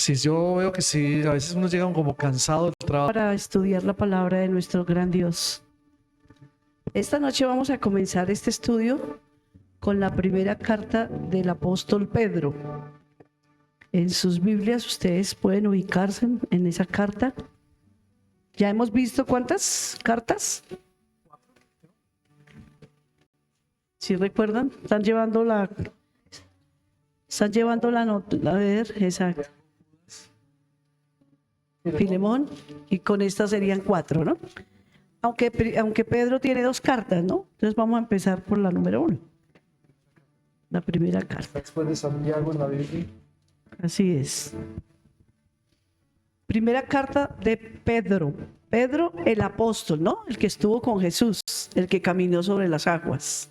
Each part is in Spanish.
Sí, yo veo que sí, a veces uno llega como cansado del trabajo. Para estudiar la palabra de nuestro gran Dios. Esta noche vamos a comenzar este estudio con la primera carta del apóstol Pedro. En sus Biblias ustedes pueden ubicarse en esa carta. Ya hemos visto ¿cuántas cartas? ¿Sí recuerdan? Están llevando la nota, a ver, exacto. Filemón, y con esta serían 4, ¿no? Aunque Pedro tiene 2 cartas, ¿no? Entonces vamos a empezar por la número 1. La primera carta. Después de Santiago en la Biblia. Así es. Primera carta de Pedro. Pedro el apóstol, ¿no? El que estuvo con Jesús, el que caminó sobre las aguas.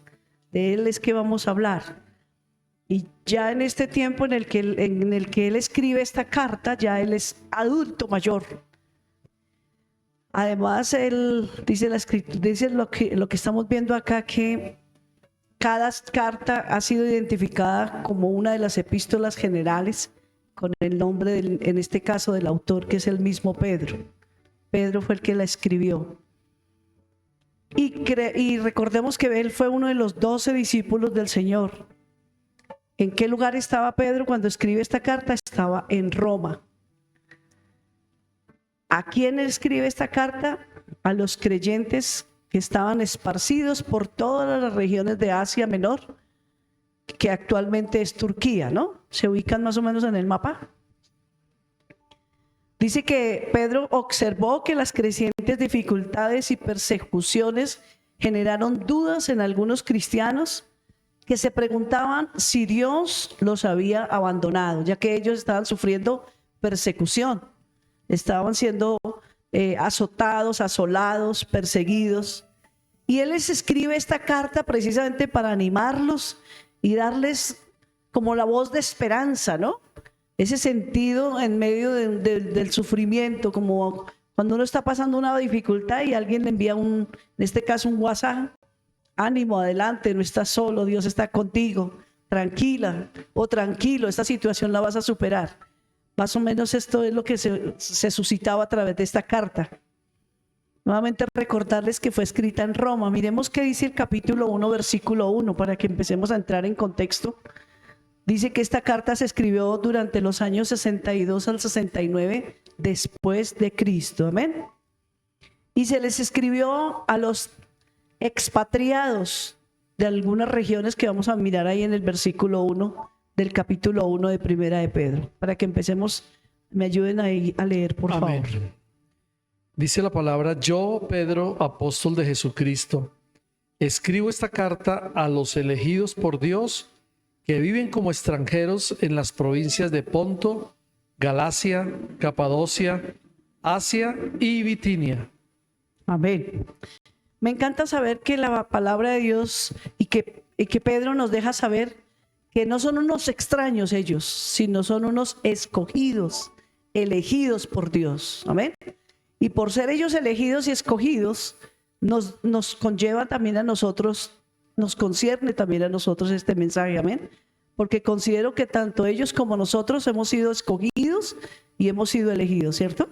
De él es que vamos a hablar. Y ya en este tiempo en el que él escribe esta carta, ya él es adulto mayor. Además, él dice lo que estamos viendo acá, que cada carta ha sido identificada como una de las epístolas generales con el nombre, en este caso, del autor, que es el mismo Pedro. Pedro fue el que la escribió. Y recordemos que él fue uno de los 12 discípulos del Señor. ¿En qué lugar estaba Pedro cuando escribe esta carta? Estaba en Roma. ¿A quién escribe esta carta? A los creyentes que estaban esparcidos por todas las regiones de Asia Menor, que actualmente es Turquía, ¿no? ¿Se ubican más o menos en el mapa? Dice que Pedro observó que las crecientes dificultades y persecuciones generaron dudas en algunos cristianos que se preguntaban si Dios los había abandonado, ya que ellos estaban sufriendo persecución, estaban siendo azotados, asolados, perseguidos. Y él les escribe esta carta precisamente para animarlos y darles como la voz de esperanza, ¿no? Ese sentido en medio del sufrimiento, como cuando uno está pasando una dificultad y alguien le envía en este caso un WhatsApp. Ánimo, adelante, no estás solo, Dios está contigo, tranquila o tranquilo, esta situación la vas a superar. Más o menos esto es lo que se suscitaba a través de esta carta. Nuevamente recordarles que fue escrita en Roma. Miremos qué dice el capítulo 1, versículo 1, para que empecemos a entrar en contexto. Dice que esta carta se escribió durante los años 62 al 69 después de Cristo. Amén. Y se les escribió a los expatriados de algunas regiones que vamos a mirar ahí en el versículo 1 del capítulo 1 de Primera de Pedro, para que empecemos. Me ayuden ahí a leer, por Amén. favor. Dice la palabra: yo, Pedro, apóstol de Jesucristo, escribo esta carta a los elegidos por Dios que viven como extranjeros en las provincias de Ponto, Galacia, Capadocia, Asia y Bitinia. Amén. Me encanta saber que la palabra de Dios y que Pedro nos deja saber que no son unos extraños ellos, sino son unos escogidos, elegidos por Dios. Amén. Y por ser ellos elegidos y escogidos, nos conlleva también a nosotros, nos concierne también a nosotros este mensaje. Amén. Porque considero que tanto ellos como nosotros hemos sido escogidos y hemos sido elegidos, ¿cierto?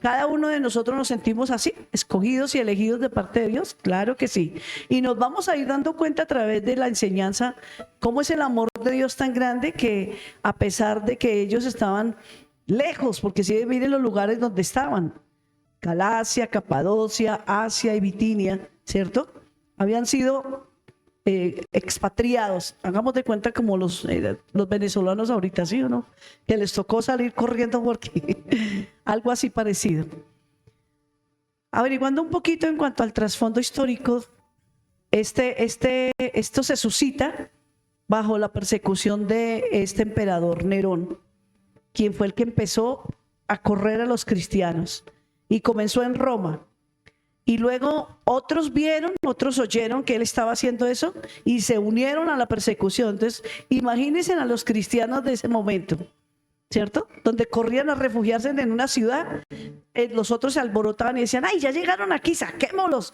Cada uno de nosotros nos sentimos así, escogidos y elegidos de parte de Dios, claro que sí. Y nos vamos a ir dando cuenta a través de la enseñanza cómo es el amor de Dios tan grande, que a pesar de que ellos estaban lejos, porque si miren los lugares donde estaban, Galacia, Capadocia, Asia y Bitinia, ¿cierto? Habían sido expatriados, hagamos de cuenta como los venezolanos ahorita, ¿sí o no? Que les tocó salir corriendo porque algo así parecido. Averiguando un poquito en cuanto al trasfondo histórico, esto se suscita bajo la persecución de este emperador Nerón, quien fue el que empezó a correr a los cristianos y comenzó en Roma. Y luego otros vieron, otros oyeron que él estaba haciendo eso y se unieron a la persecución. Entonces, imagínense a los cristianos de ese momento, ¿cierto? Donde corrían a refugiarse en una ciudad, los otros se alborotaban y decían: ¡ay, ya llegaron aquí, saquémoslos,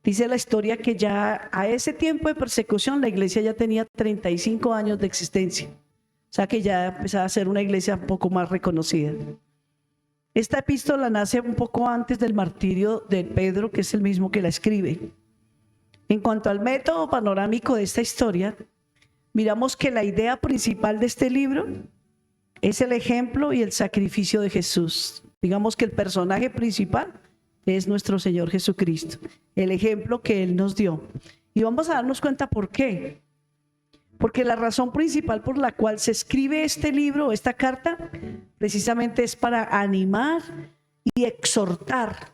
Dice la historia que ya a ese tiempo de persecución la iglesia ya tenía 35 años de existencia. O sea que ya empezaba a ser una iglesia un poco más reconocida. Esta epístola nace un poco antes del martirio de Pedro, que es el mismo que la escribe. En cuanto al método panorámico de esta historia, miramos que la idea principal de este libro es el ejemplo y el sacrificio de Jesús. Digamos que el personaje principal es nuestro Señor Jesucristo, el ejemplo que Él nos dio. Y vamos a darnos cuenta por qué. Porque la razón principal por la cual se escribe este libro, esta carta, precisamente es para animar y exhortar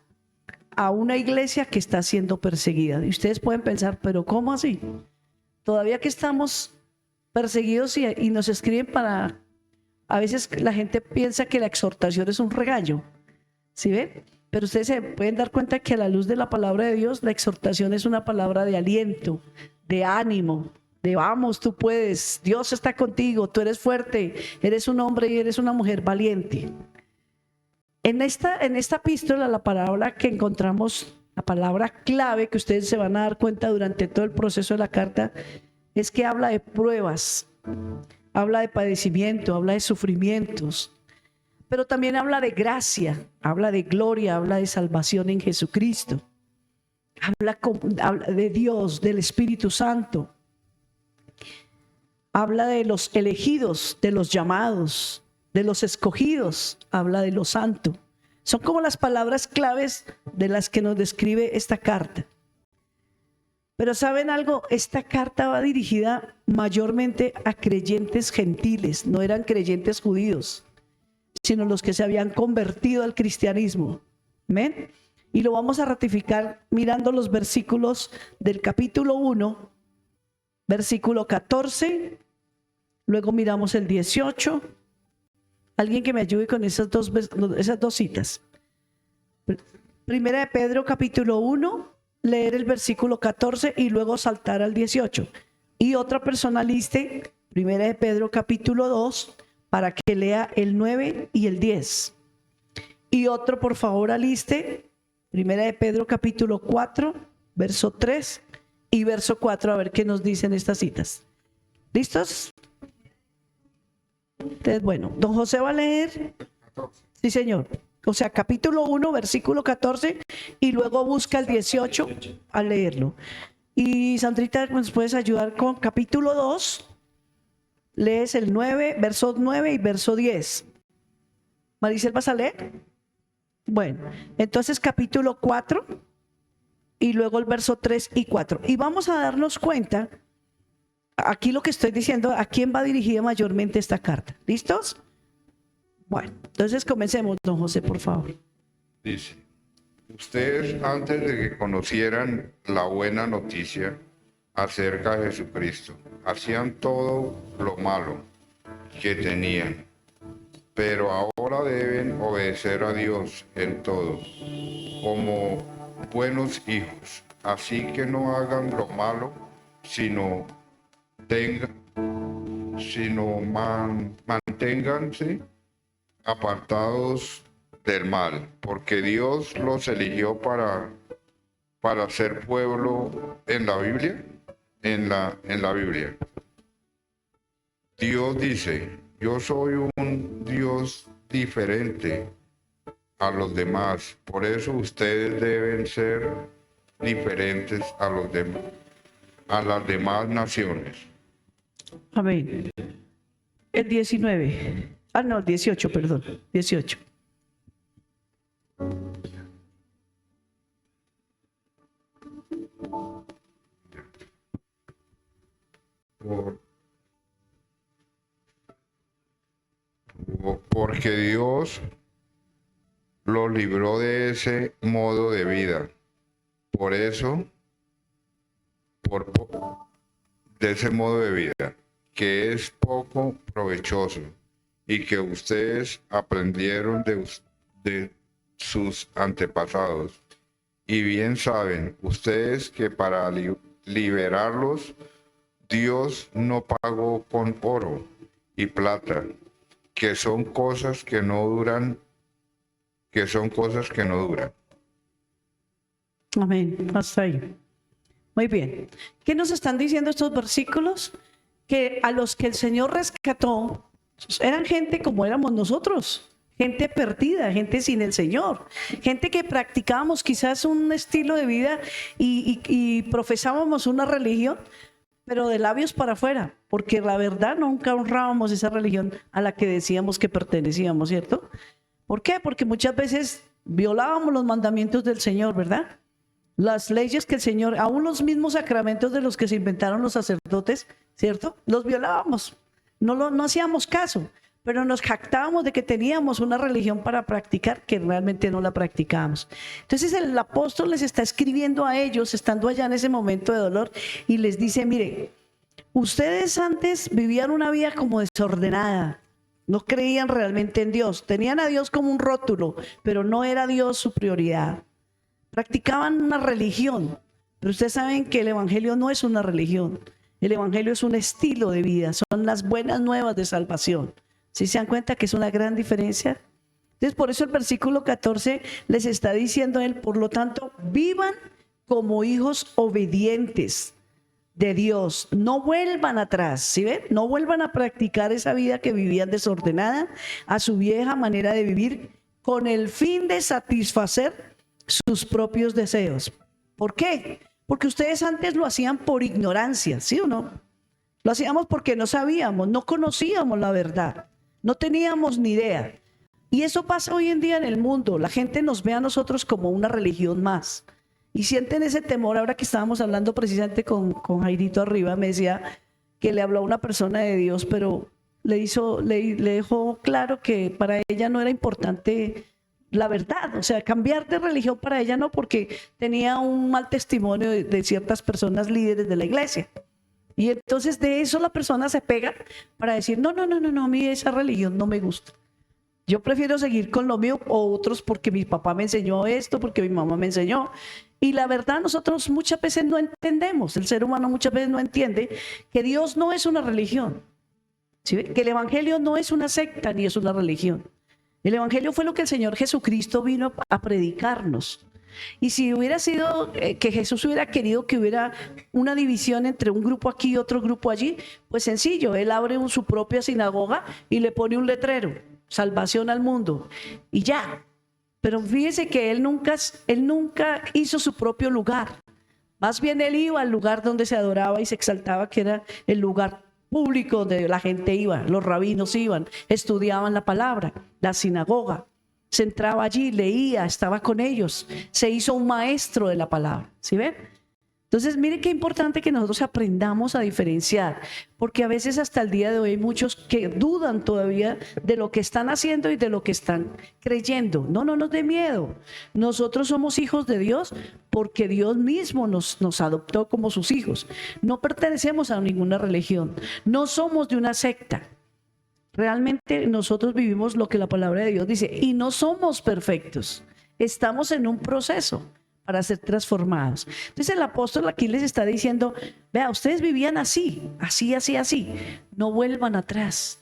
a una iglesia que está siendo perseguida. Y ustedes pueden pensar, pero ¿cómo así? Todavía que estamos perseguidos y nos escriben para... A veces la gente piensa que la exhortación es un regaño, ¿sí ven? Pero ustedes se pueden dar cuenta que a la luz de la palabra de Dios, la exhortación es una palabra de aliento, de ánimo, de vamos, tú puedes, Dios está contigo, tú eres fuerte, eres un hombre y eres una mujer valiente. En esta epístola, la palabra que encontramos, la palabra clave que ustedes se van a dar cuenta durante todo el proceso de la carta, es que habla de pruebas, habla de padecimiento, habla de sufrimientos, pero también habla de gracia, habla de gloria, habla de salvación en Jesucristo, habla de Dios, del Espíritu Santo, habla de los elegidos, de los llamados, de los escogidos, habla de lo santo. Son como las palabras claves de las que nos describe esta carta. Pero ¿saben algo? Esta carta va dirigida mayormente a creyentes gentiles, no eran creyentes judíos, sino los que se habían convertido al cristianismo. ¿Amén? Y lo vamos a ratificar mirando los versículos del capítulo 1, versículo 14, luego miramos el 18. Alguien que me ayude con esas dos citas. Primera de Pedro capítulo 1, leer el versículo 14 y luego saltar al 18. Y otra persona liste Primera de Pedro capítulo 2 para que lea el 9 y el 10. Y otro por favor aliste Primera de Pedro capítulo 4, verso 3 y verso 4, a ver qué nos dicen estas citas. ¿Listos? Entonces, bueno, don José va a leer. Sí, señor. O sea, capítulo 1, versículo 14 y luego busca el 18 a leerlo. Y Sandrita, ¿nos puedes ayudar con capítulo 2? Lees el 9, verso 9 y verso 10. Maricel, ¿vas a leer? Bueno, entonces capítulo 4 y luego el verso 3 y 4. Y vamos a darnos cuenta, aquí lo que estoy diciendo, ¿a quién va dirigida mayormente esta carta? ¿Listos? Bueno, entonces comencemos, don José, por favor. Dice, ustedes antes de que conocieran la buena noticia acerca de Jesucristo, hacían todo lo malo que tenían, pero ahora deben obedecer a Dios en todo, como buenos hijos. Así que no hagan lo malo, sino manténganse apartados del mal, porque Dios los eligió para ser pueblo en la Biblia, en la Biblia. Dios dice, yo soy un Dios diferente a los demás, por eso ustedes deben ser diferentes a las demás naciones. Amén. El 19. Ah, no, 18, perdón. 18. Porque Dios lo libró de ese modo de vida. Por eso, de ese modo de vida, que es poco provechoso y que ustedes aprendieron de sus antepasados. Y bien saben ustedes que para liberarlos, Dios no pagó con oro y plata, que son cosas que no duran. Amén. Hasta ahí. Muy bien. ¿Qué nos están diciendo estos versículos? Que a los que el Señor rescató eran gente como éramos nosotros, gente perdida, gente sin el Señor, gente que practicábamos quizás un estilo de vida y profesábamos una religión, pero de labios para afuera, porque la verdad nunca honrábamos esa religión a la que decíamos que pertenecíamos, ¿cierto? ¿Por qué? Porque muchas veces violábamos los mandamientos del Señor, ¿verdad? Las leyes que el Señor, aún los mismos sacramentos de los que se inventaron los sacerdotes, ¿cierto? Los violábamos, no hacíamos caso, pero nos jactábamos de que teníamos una religión para practicar que realmente no la practicábamos. Entonces el apóstol les está escribiendo a ellos, estando allá en ese momento de dolor, y les dice, mire, ustedes antes vivían una vida como desordenada, no creían realmente en Dios, tenían a Dios como un rótulo, pero no era Dios su prioridad. Practicaban una religión, pero ustedes saben que el evangelio no es una religión, el evangelio es un estilo de vida, son las buenas nuevas de salvación. ¿Sí se dan cuenta que es una gran diferencia? Entonces por eso el versículo 14 les está diciendo a él, por lo tanto, vivan como hijos obedientes de Dios, no vuelvan atrás, ¿sí ven? No vuelvan a practicar esa vida que vivían desordenada, a su vieja manera de vivir, con el fin de satisfacer sus propios deseos. ¿Por qué? Porque ustedes antes lo hacían por ignorancia, ¿sí o no? Lo hacíamos porque no sabíamos, no conocíamos la verdad, no teníamos ni idea. Y eso pasa hoy en día en el mundo, la gente nos ve a nosotros como una religión más. Y sienten ese temor. Ahora que estábamos hablando precisamente con Jairito arriba, me decía que le habló a una persona de Dios, pero le dejó claro que para ella no era importante la verdad, o sea, cambiar de religión para ella no, porque tenía un mal testimonio de ciertas personas líderes de la iglesia. Y entonces de eso la persona se pega para decir, no, a mí esa religión no me gusta. Yo prefiero seguir con lo mío, o otros porque mi papá me enseñó esto, porque mi mamá me enseñó. Y la verdad nosotros muchas veces no entendemos, el ser humano muchas veces no entiende que Dios no es una religión, ¿sí? Que el evangelio no es una secta ni es una religión. El evangelio fue lo que el Señor Jesucristo vino a predicarnos. Y si hubiera sido que Jesús hubiera querido que hubiera una división entre un grupo aquí y otro grupo allí, pues sencillo, él abre su propia sinagoga y le pone un letrero, salvación al mundo, y ya. Pero fíjese que él nunca hizo su propio lugar. Más bien él iba al lugar donde se adoraba y se exaltaba, que era el lugar público donde la gente iba, los rabinos iban, estudiaban la palabra, la sinagoga. Se entraba allí, leía, estaba con ellos, se hizo un maestro de la palabra. ¿Sí ven? Entonces, miren qué importante que nosotros aprendamos a diferenciar, porque a veces hasta el día de hoy hay muchos que dudan todavía de lo que están haciendo y de lo que están creyendo. No nos dé miedo. Nosotros somos hijos de Dios porque Dios mismo nos adoptó como sus hijos. No pertenecemos a ninguna religión, no somos de una secta. Realmente nosotros vivimos lo que la palabra de Dios dice y no somos perfectos. Estamos en un proceso para ser transformados. Entonces el apóstol aquí les está diciendo, vea, ustedes vivían así. No vuelvan atrás.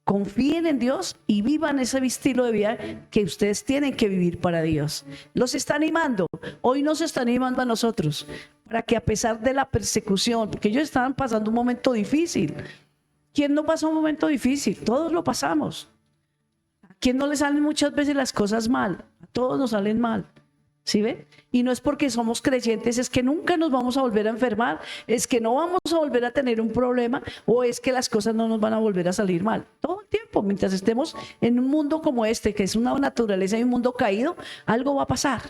Confíen en Dios y vivan ese estilo de vida que ustedes tienen que vivir para Dios. Los está animando. Hoy nos está animando a nosotros para que a pesar de la persecución, porque ellos estaban pasando un momento difícil. ¿Quién no pasó un momento difícil? Todos lo pasamos. ¿A quién no le salen muchas veces las cosas mal? A todos nos salen mal. ¿Sí ven? Y no es porque somos creyentes, es que nunca nos vamos a volver a enfermar, es que no vamos a volver a tener un problema, o es que las cosas no nos van a volver a salir mal. Todo el tiempo, mientras estemos en un mundo como este, que es una naturaleza y un mundo caído, algo va a pasar.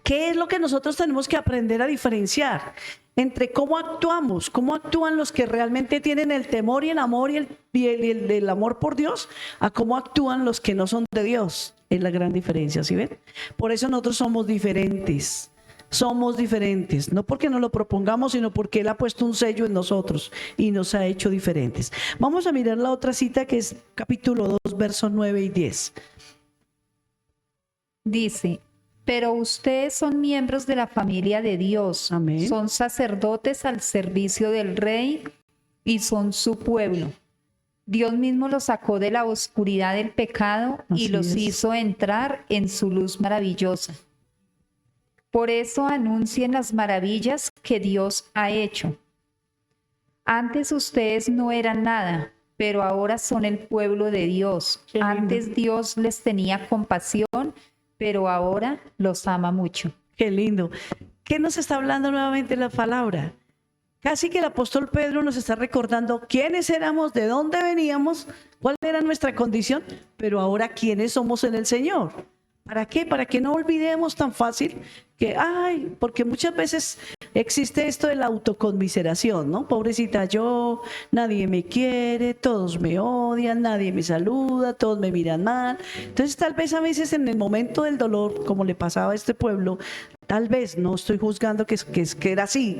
¿Qué es lo que nosotros tenemos que aprender a diferenciar entre cómo actuamos, cómo actúan los que realmente tienen el temor y el amor y el amor por Dios, a cómo actúan los que no son de Dios? Es la gran diferencia, ¿sí ven? Por eso nosotros somos diferentes, no porque nos lo propongamos, sino porque Él ha puesto un sello en nosotros y nos ha hecho diferentes. Vamos a mirar la otra cita, que es capítulo 2, versos 9 y 10. Dice: pero ustedes son miembros de la familia de Dios. Amén. Son sacerdotes al servicio del Rey y son su pueblo. Dios mismo los sacó de la oscuridad del pecado y Así los es. hizo entrar en su luz maravillosa. Por eso anuncien las maravillas que Dios ha hecho. Antes ustedes no eran nada, pero ahora son el pueblo de Dios. Qué lindo. Antes Dios les tenía compasión, pero ahora los ama mucho. Qué lindo. ¿Qué nos está hablando nuevamente la palabra? Casi que el apóstol Pedro nos está recordando quiénes éramos, de dónde veníamos, cuál era nuestra condición, pero ahora quiénes somos en el Señor. ¿Para qué? Para que no olvidemos tan fácil que, porque muchas veces existe esto de la autoconmiseración, ¿no? Pobrecita yo, nadie me quiere, todos me odian, nadie me saluda, todos me miran mal. Entonces tal vez a veces en el momento del dolor, como le pasaba a este pueblo, tal vez, no estoy juzgando que era así,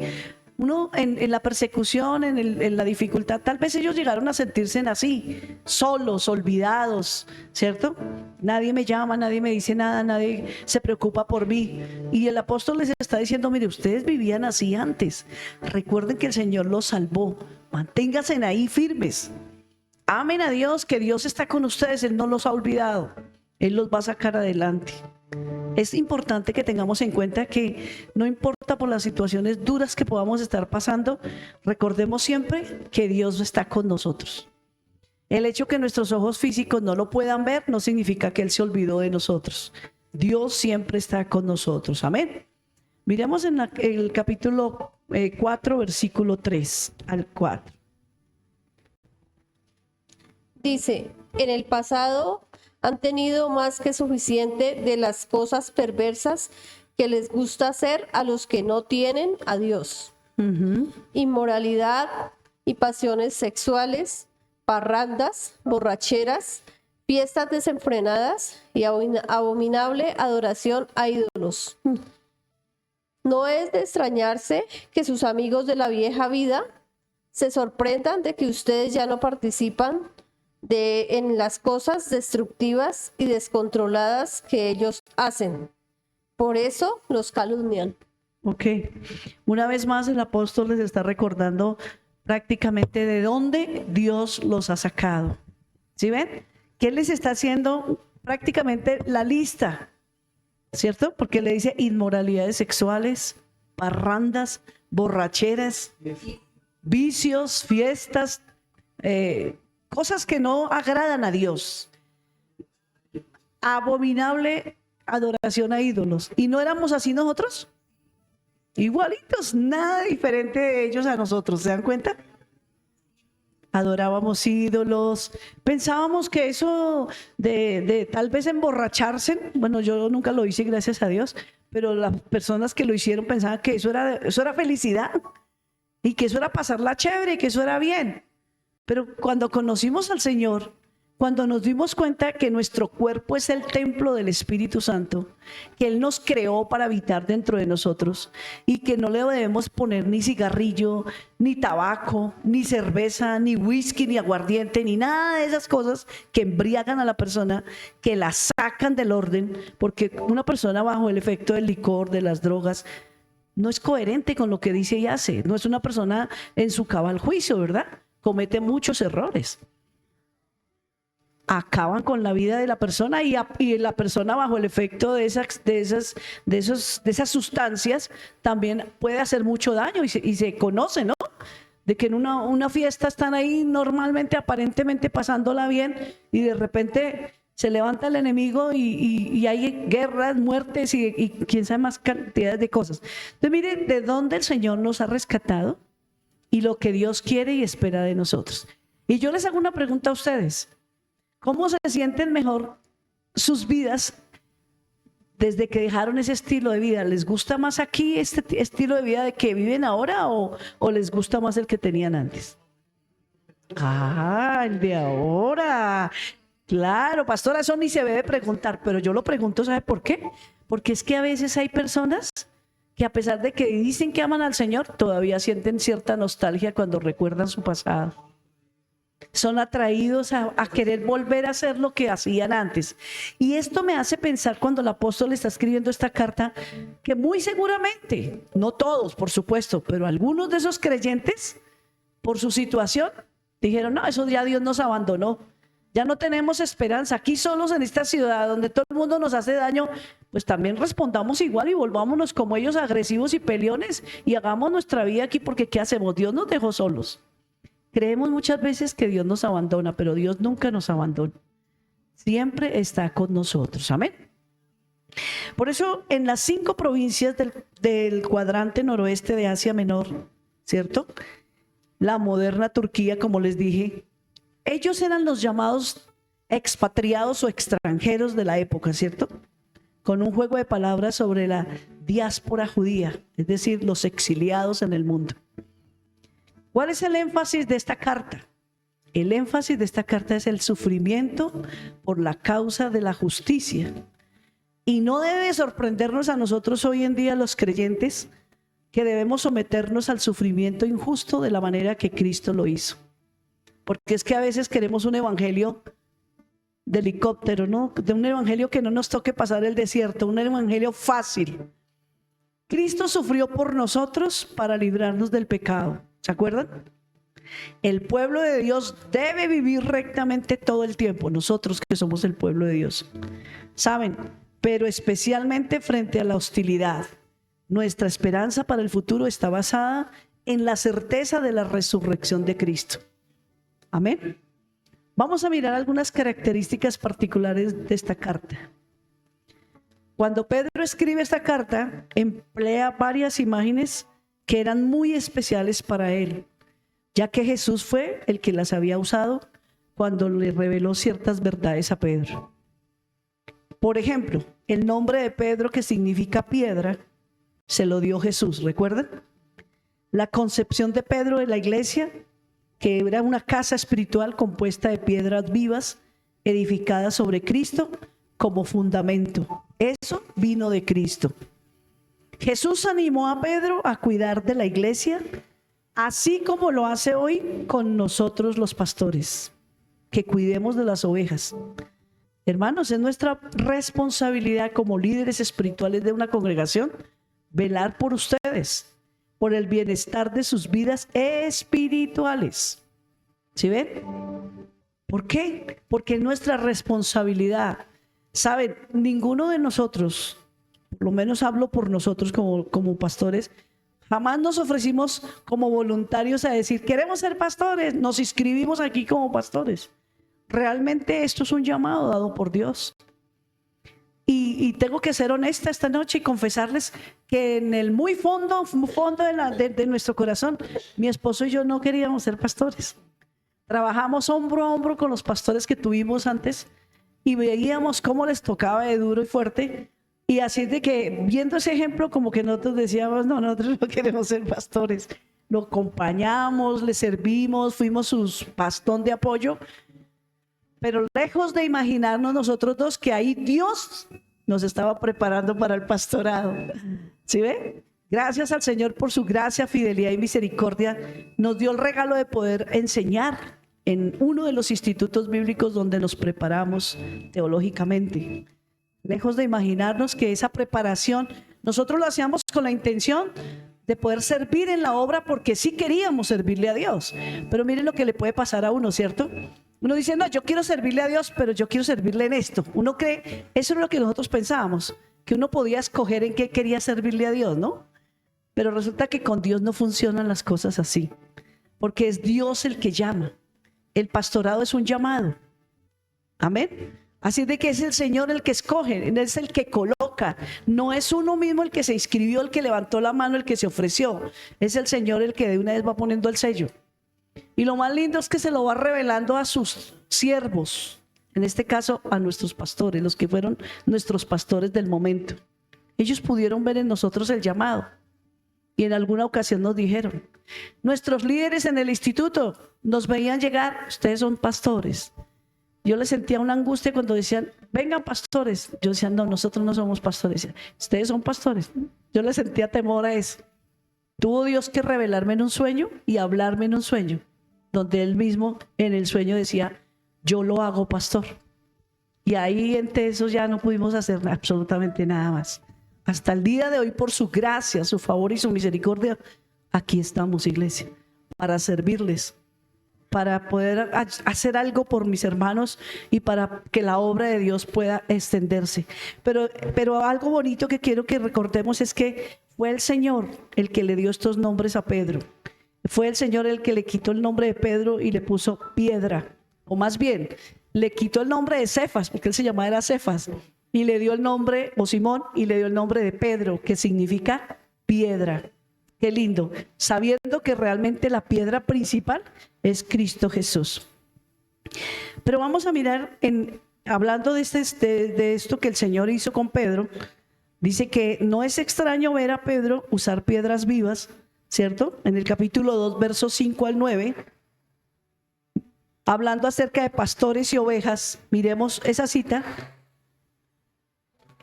uno en la persecución, en la dificultad, tal vez ellos llegaron a sentirse así, solos, olvidados, ¿cierto? Nadie me llama, nadie me dice nada, nadie se preocupa por mí. Y el apóstol les está diciendo, mire, ustedes vivían así antes. Recuerden que el Señor los salvó. Manténganse ahí firmes. Amen a Dios, que Dios está con ustedes, Él no los ha olvidado. Él los va a sacar adelante. Es importante que tengamos en cuenta que no importa por las situaciones duras que podamos estar pasando, recordemos siempre que Dios está con nosotros. El hecho que nuestros ojos físicos no lo puedan ver no significa que Él se olvidó de nosotros. Dios siempre está con nosotros. Amén. Miremos en el capítulo 4, versículo 3 al 4. Dice, en el pasado han tenido más que suficiente de las cosas perversas que les gusta hacer a los que no tienen a Dios. Inmoralidad y pasiones sexuales, parrandas, borracheras, fiestas desenfrenadas y abominable adoración a ídolos. No es de extrañarse que sus amigos de la vieja vida se sorprendan de que ustedes ya no participan en las cosas destructivas y descontroladas que ellos hacen. Por eso los calumnian. Ok. Una vez más el apóstol les está recordando prácticamente de dónde Dios los ha sacado. ¿Sí ven? Que Él les está haciendo prácticamente la lista, ¿cierto? Porque le dice inmoralidades sexuales, parrandas, borracheras, vicios, fiestas, cosas que no agradan a Dios. Abominable adoración a ídolos. ¿Y no éramos así nosotros? Igualitos, nada diferente de ellos a nosotros, ¿se dan cuenta? Adorábamos ídolos, pensábamos que eso de tal vez emborracharse, bueno, yo nunca lo hice, gracias a Dios, pero las personas que lo hicieron pensaban que eso era felicidad y que eso era pasarla chévere y que eso era bien. Pero cuando conocimos al Señor, cuando nos dimos cuenta que nuestro cuerpo es el templo del Espíritu Santo, que Él nos creó para habitar dentro de nosotros y que no le debemos poner ni cigarrillo, ni tabaco, ni cerveza, ni whisky, ni aguardiente, ni nada de esas cosas que embriagan a la persona, que la sacan del orden, porque una persona bajo el efecto del licor, de las drogas, no es coherente con lo que dice y hace, no es una persona en su cabal juicio, ¿verdad? Comete muchos errores. Acaban con la vida de la persona y la persona bajo el efecto de esas sustancias también puede hacer mucho daño y se conoce, ¿no? De que en una fiesta están ahí normalmente, aparentemente pasándola bien y de repente se levanta el enemigo y hay guerras, muertes y quién sabe más cantidades de cosas. Entonces miren de dónde el Señor nos ha rescatado y lo que Dios quiere y espera de nosotros. Y yo les hago una pregunta a ustedes. ¿Cómo se sienten mejor sus vidas desde que dejaron ese estilo de vida? ¿Les gusta más aquí este estilo de vida de que viven ahora o les gusta más el que tenían antes? Ah, el de ahora. Claro, pastora, eso ni se debe preguntar, pero yo lo pregunto, ¿sabe por qué? Porque es que a veces hay personas que a pesar de que dicen que aman al Señor, todavía sienten cierta nostalgia cuando recuerdan su pasado. Son atraídos a querer volver a hacer lo que hacían antes. Y esto me hace pensar cuando el apóstol está escribiendo esta carta, que muy seguramente, no todos por supuesto, pero algunos de esos creyentes, por su situación, dijeron, no, eso ya Dios nos abandonó. Ya no tenemos esperanza. Aquí solos en esta ciudad donde todo el mundo nos hace daño, pues también respondamos igual y volvámonos como ellos, agresivos y peleones, y hagamos nuestra vida aquí, porque ¿qué hacemos? Dios nos dejó solos. Creemos muchas veces que Dios nos abandona, pero Dios nunca nos abandona. Siempre está con nosotros. Amén. Por eso en las 5 provincias del cuadrante noroeste de Asia Menor, ¿cierto? La moderna Turquía, como les dije, ellos eran los llamados expatriados o extranjeros de la época, ¿cierto? Con un juego de palabras sobre la diáspora judía, es decir, los exiliados en el mundo. ¿Cuál es el énfasis de esta carta? El énfasis de esta carta es el sufrimiento por la causa de la justicia. Y no debe sorprendernos a nosotros hoy en día, los creyentes, que debemos someternos al sufrimiento injusto de la manera que Cristo lo hizo. Porque es que a veces queremos un evangelio de helicóptero, ¿no? De un evangelio que no nos toque pasar el desierto, un evangelio fácil. Cristo sufrió por nosotros para librarnos del pecado. ¿Se acuerdan? El pueblo de Dios debe vivir rectamente todo el tiempo, nosotros que somos el pueblo de Dios. ¿Saben? Pero especialmente frente a la hostilidad. Nuestra esperanza para el futuro está basada en la certeza de la resurrección de Cristo. Amén. Vamos a mirar algunas características particulares de esta carta. Cuando Pedro escribe esta carta, emplea varias imágenes que eran muy especiales para él, ya que Jesús fue el que las había usado cuando le reveló ciertas verdades a Pedro. Por ejemplo, el nombre de Pedro, que significa piedra, se lo dio Jesús, ¿recuerdan? La concepción de Pedro de la iglesia, que era una casa espiritual compuesta de piedras vivas, edificadas sobre Cristo como fundamento. Eso vino de Cristo. Jesús animó a Pedro a cuidar de la iglesia, así como lo hace hoy con nosotros los pastores, que cuidemos de las ovejas. Hermanos, es nuestra responsabilidad como líderes espirituales de una congregación velar por ustedes, por el bienestar de sus vidas espirituales. ¿Sí ven? ¿Por qué? Porque es nuestra responsabilidad. Saben, ninguno de nosotros, por lo menos hablo por nosotros como pastores, jamás nos ofrecimos como voluntarios a decir, queremos ser pastores, nos inscribimos aquí como pastores. Realmente esto es un llamado dado por Dios. Y tengo que ser honesta esta noche y confesarles que en el muy fondo de nuestro corazón, mi esposo y yo no queríamos ser pastores. Trabajamos hombro a hombro con los pastores que tuvimos antes y veíamos cómo les tocaba de duro y fuerte. Y así de que, viendo ese ejemplo, como que nosotros decíamos, no, nosotros no queremos ser pastores. Lo acompañamos, le servimos, fuimos su bastón de apoyo. Pero lejos de imaginarnos nosotros dos que ahí Dios nos estaba preparando para el pastorado. ¿Sí ve? Gracias al Señor por su gracia, fidelidad y misericordia, nos dio el regalo de poder enseñar en uno de los institutos bíblicos donde nos preparamos teológicamente. Lejos de imaginarnos que esa preparación, nosotros lo hacíamos con la intención de poder servir en la obra porque sí queríamos servirle a Dios. Pero miren lo que le puede pasar a uno, ¿cierto? Uno dice, no, yo quiero servirle a Dios, pero yo quiero servirle en esto. Uno cree, eso es lo que nosotros pensábamos, que uno podía escoger en qué quería servirle a Dios, ¿no? Pero resulta que con Dios no funcionan las cosas así, porque es Dios el que llama. El pastorado es un llamado. Amén. Así de que es el Señor el que escoge, es el que coloca. No es uno mismo el que se inscribió, el que levantó la mano, el que se ofreció. Es el Señor el que de una vez va poniendo el sello. Y lo más lindo es que se lo va revelando a sus siervos, en este caso a nuestros pastores, los que fueron nuestros pastores del momento. Ellos pudieron ver en nosotros el llamado y en alguna ocasión nos dijeron, nuestros líderes en el instituto nos veían llegar, ustedes son pastores. Yo les sentía una angustia cuando decían, vengan pastores. Yo decía, no, nosotros no somos pastores. Ustedes son pastores. Yo les sentía temor a eso. Tuvo Dios que revelarme en un sueño y hablarme en un sueño, donde Él mismo en el sueño decía, yo lo hago pastor. Y ahí entre eso ya no pudimos hacer absolutamente nada más. Hasta el día de hoy, por su gracia, su favor y su misericordia, aquí estamos, iglesia, para servirles. para poder hacer algo por mis hermanos y para que la obra de Dios pueda extenderse. Pero algo bonito que quiero que recordemos es que fue el Señor el que le dio estos nombres a Pedro. Fue el Señor el que le quitó el nombre de Pedro y le puso piedra, o más bien, le quitó el nombre de Cefas, porque él se llamaba era Cefas, y le dio el nombre, o Simón, y le dio el nombre de Pedro, que significa piedra. Qué lindo, sabiendo que realmente la piedra principal es Cristo Jesús. Pero vamos a mirar, hablando de esto que el Señor hizo con Pedro, dice que no es extraño ver a Pedro usar piedras vivas, ¿cierto? En el capítulo 2, versos 5 al 9, hablando acerca de pastores y ovejas, miremos esa cita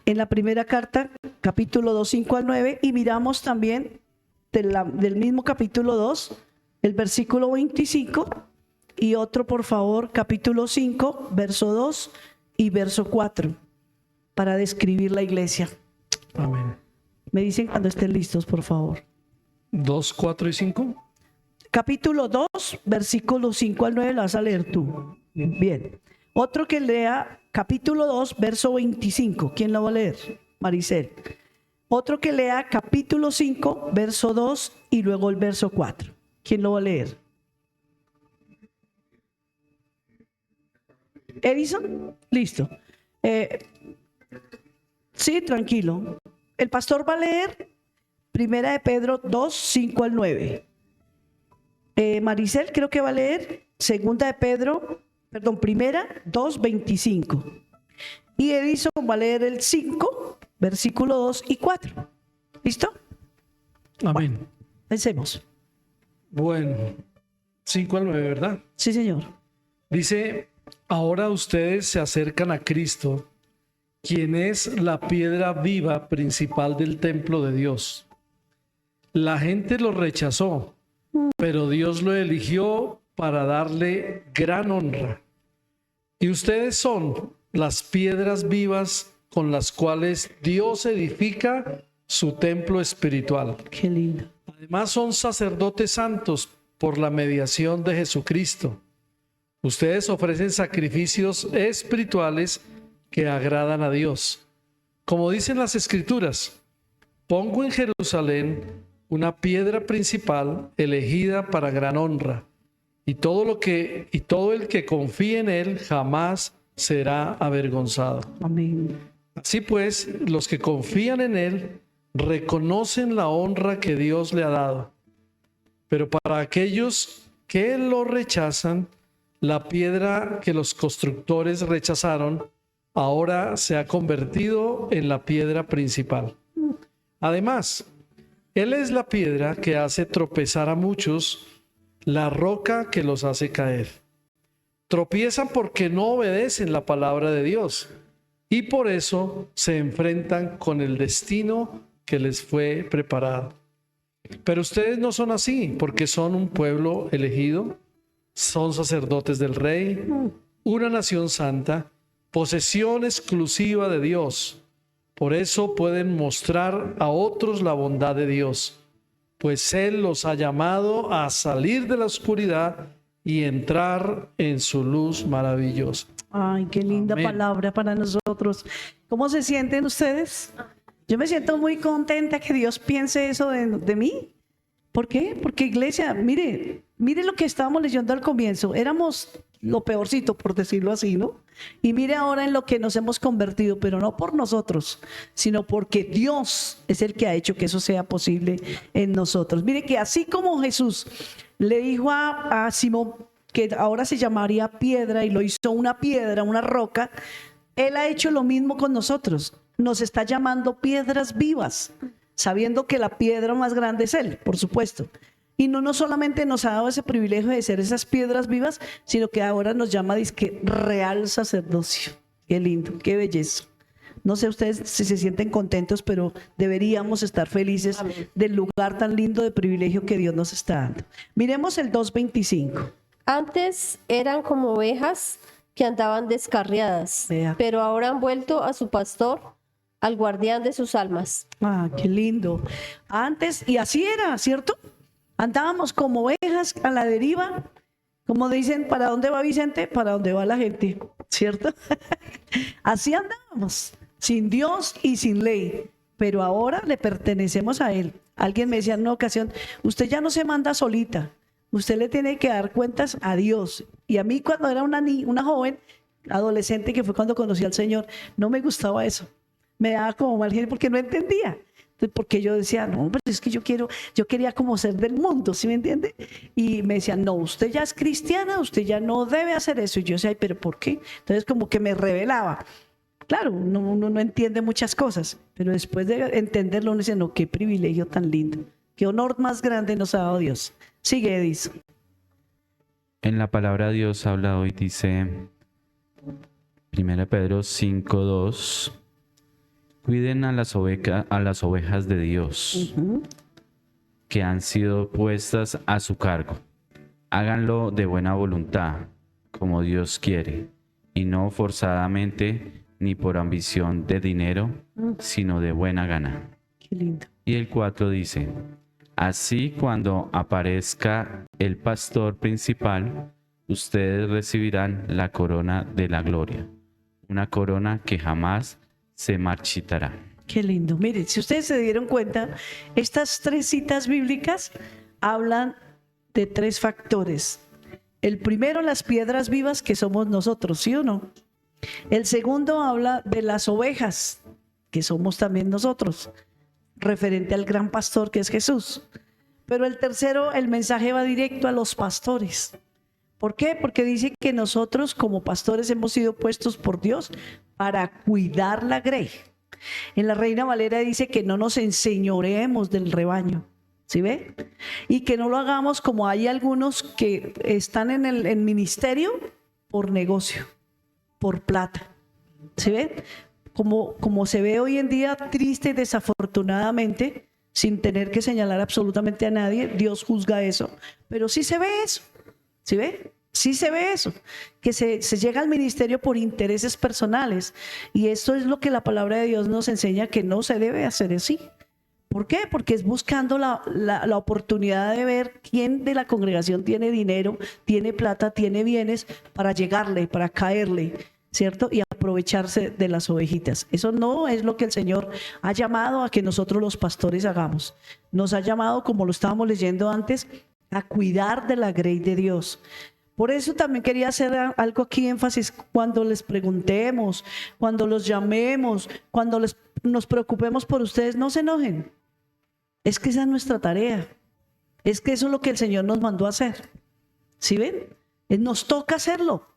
en la primera carta, capítulo 2, 5 al 9, y miramos también del mismo capítulo 2, el versículo 25, y otro, por favor, capítulo 5, verso 2 y verso 4, para describir la iglesia. Amén. Me dicen cuando estén listos, por favor. 2, 4 y 5. Capítulo 2, versículo 5 al 9, la vas a leer tú. Bien. Otro que lea capítulo 2, verso 25. ¿Quién lo va a leer? Maricel. Otro que lea capítulo 5, verso 2 y luego el verso 4. ¿Quién lo va a leer? ¿Edison? Listo. Sí, tranquilo. El pastor va a leer Primera de Pedro 2, 5 al 9. Maricel creo que va a leer Primera 2, 25. Y Edison va a leer el 5, versículo 2 y 4. ¿Listo? Amén. Pensemos. Bueno, 5 al 9, ¿verdad? Sí, señor. Dice, ahora ustedes se acercan a Cristo, quien es la piedra viva principal del templo de Dios. La gente lo rechazó, pero Dios lo eligió para darle gran honra. Y ustedes son las piedras vivas con las cuales Dios edifica su templo espiritual. Qué lindo. Además son sacerdotes santos por la mediación de Jesucristo. Ustedes ofrecen sacrificios espirituales que agradan a Dios. Como dicen las Escrituras, pongo en Jerusalén una piedra principal elegida para gran honra, y todo el que confíe en él jamás será avergonzado. Amén. Así pues, los que confían en él reconocen la honra que Dios le ha dado. Pero para aquellos que lo rechazan, la piedra que los constructores rechazaron ahora se ha convertido en la piedra principal. Además, Él es la piedra que hace tropezar a muchos, la roca que los hace caer. Tropiezan porque no obedecen la palabra de Dios y por eso se enfrentan con el destino que les fue preparado. Pero ustedes no son así, porque son un pueblo elegido, son sacerdotes del Rey, una nación santa, posesión exclusiva de Dios. Por eso pueden mostrar a otros la bondad de Dios, pues Él los ha llamado a salir de la oscuridad y entrar en su luz maravillosa. Ay, qué linda Amén. palabra para nosotros. ¿Cómo se sienten ustedes? Yo me siento muy contenta que Dios piense eso de mí. ¿Por qué? Porque iglesia, mire lo que estábamos leyendo al comienzo. Éramos lo peorcito, por decirlo así, ¿no? Y mire ahora en lo que nos hemos convertido, pero no por nosotros, sino porque Dios es el que ha hecho que eso sea posible en nosotros. Mire que así como Jesús le dijo a Simón que ahora se llamaría piedra y lo hizo una piedra, una roca, Él ha hecho lo mismo con nosotros. Nos está llamando piedras vivas, sabiendo que la piedra más grande es Él, por supuesto. Y no solamente nos ha dado ese privilegio de ser esas piedras vivas, sino que ahora nos llama dizque real sacerdocio. Qué lindo, qué belleza. No sé ustedes si se sienten contentos, pero deberíamos estar felices del lugar tan lindo de privilegio que Dios nos está dando. Miremos el 2:25. Antes eran como ovejas que andaban descarriadas, Vea. pero ahora han vuelto a su pastor, al guardián de sus almas. Ah, qué lindo. Antes, y así era, ¿cierto? Andábamos como ovejas a la deriva, Como dicen, ¿para dónde va Vicente? Para dónde va la gente, ¿cierto? Así andábamos, sin Dios y sin ley, pero ahora le pertenecemos a Él. Alguien me decía en una ocasión, usted ya no se manda solita, usted le tiene que dar cuentas a Dios. Y a mí cuando era una joven, adolescente, que fue cuando conocí al Señor, no me gustaba eso. Me daba como mal genio porque no entendía. Porque yo decía, no, pero es que yo quería como ser del mundo, ¿sí me entiende? Y me decían, no, usted ya es cristiana, usted ya no debe hacer eso. Y yo decía, ay, pero ¿por qué? Entonces como que me rebelaba. Claro, uno no entiende muchas cosas, pero después de entenderlo uno dice, no, qué privilegio tan lindo, qué honor más grande nos ha dado Dios. Sigue, Edis. En la palabra de Dios habla hoy, dice 1 Pedro 5:2, cuiden a las ovejas de Dios, que han sido puestas a su cargo. Háganlo de buena voluntad, como Dios quiere, y no forzadamente ni por ambición de dinero, sino de buena gana. Qué lindo. Y el 4 dice, así cuando aparezca el pastor principal, ustedes recibirán la corona de la gloria, una corona que jamás se marchitará. Qué lindo. Miren, si ustedes se dieron cuenta, estas 3 citas bíblicas hablan de 3 factores. El primero, las piedras vivas que somos nosotros, ¿sí o no? El segundo habla de las ovejas, que somos también nosotros, referente al gran pastor que es Jesús. Pero el tercero, el mensaje va directo a los pastores. ¿Por qué? Porque dice que nosotros como pastores hemos sido puestos por Dios para cuidar la grey. En la Reina Valera dice que no nos enseñoreemos del rebaño, ¿sí ve? Y que no lo hagamos como hay algunos que están en el ministerio por negocio, por plata, ¿sí ve? Como se ve hoy en día, triste y desafortunadamente, sin tener que señalar absolutamente a nadie, Dios juzga eso, pero sí se ve eso. ¿Sí ve? Sí se ve eso, que se llega al ministerio por intereses personales, y esto es lo que la palabra de Dios nos enseña, que no se debe hacer así. ¿Por qué? Porque es buscando la oportunidad de ver quién de la congregación tiene dinero, tiene plata, tiene bienes para llegarle, para caerle, ¿cierto? Y aprovecharse de las ovejitas. Eso no es lo que el Señor ha llamado a que nosotros los pastores hagamos. Nos ha llamado, como lo estábamos leyendo antes, a cuidar de la grey de Dios. Por eso también quería hacer algo aquí, énfasis, cuando les preguntemos, cuando los llamemos, cuando nos preocupemos por ustedes, no se enojen. Es que esa es nuestra tarea. Es que eso es lo que el Señor nos mandó a hacer. ¿Sí ven? Nos toca hacerlo.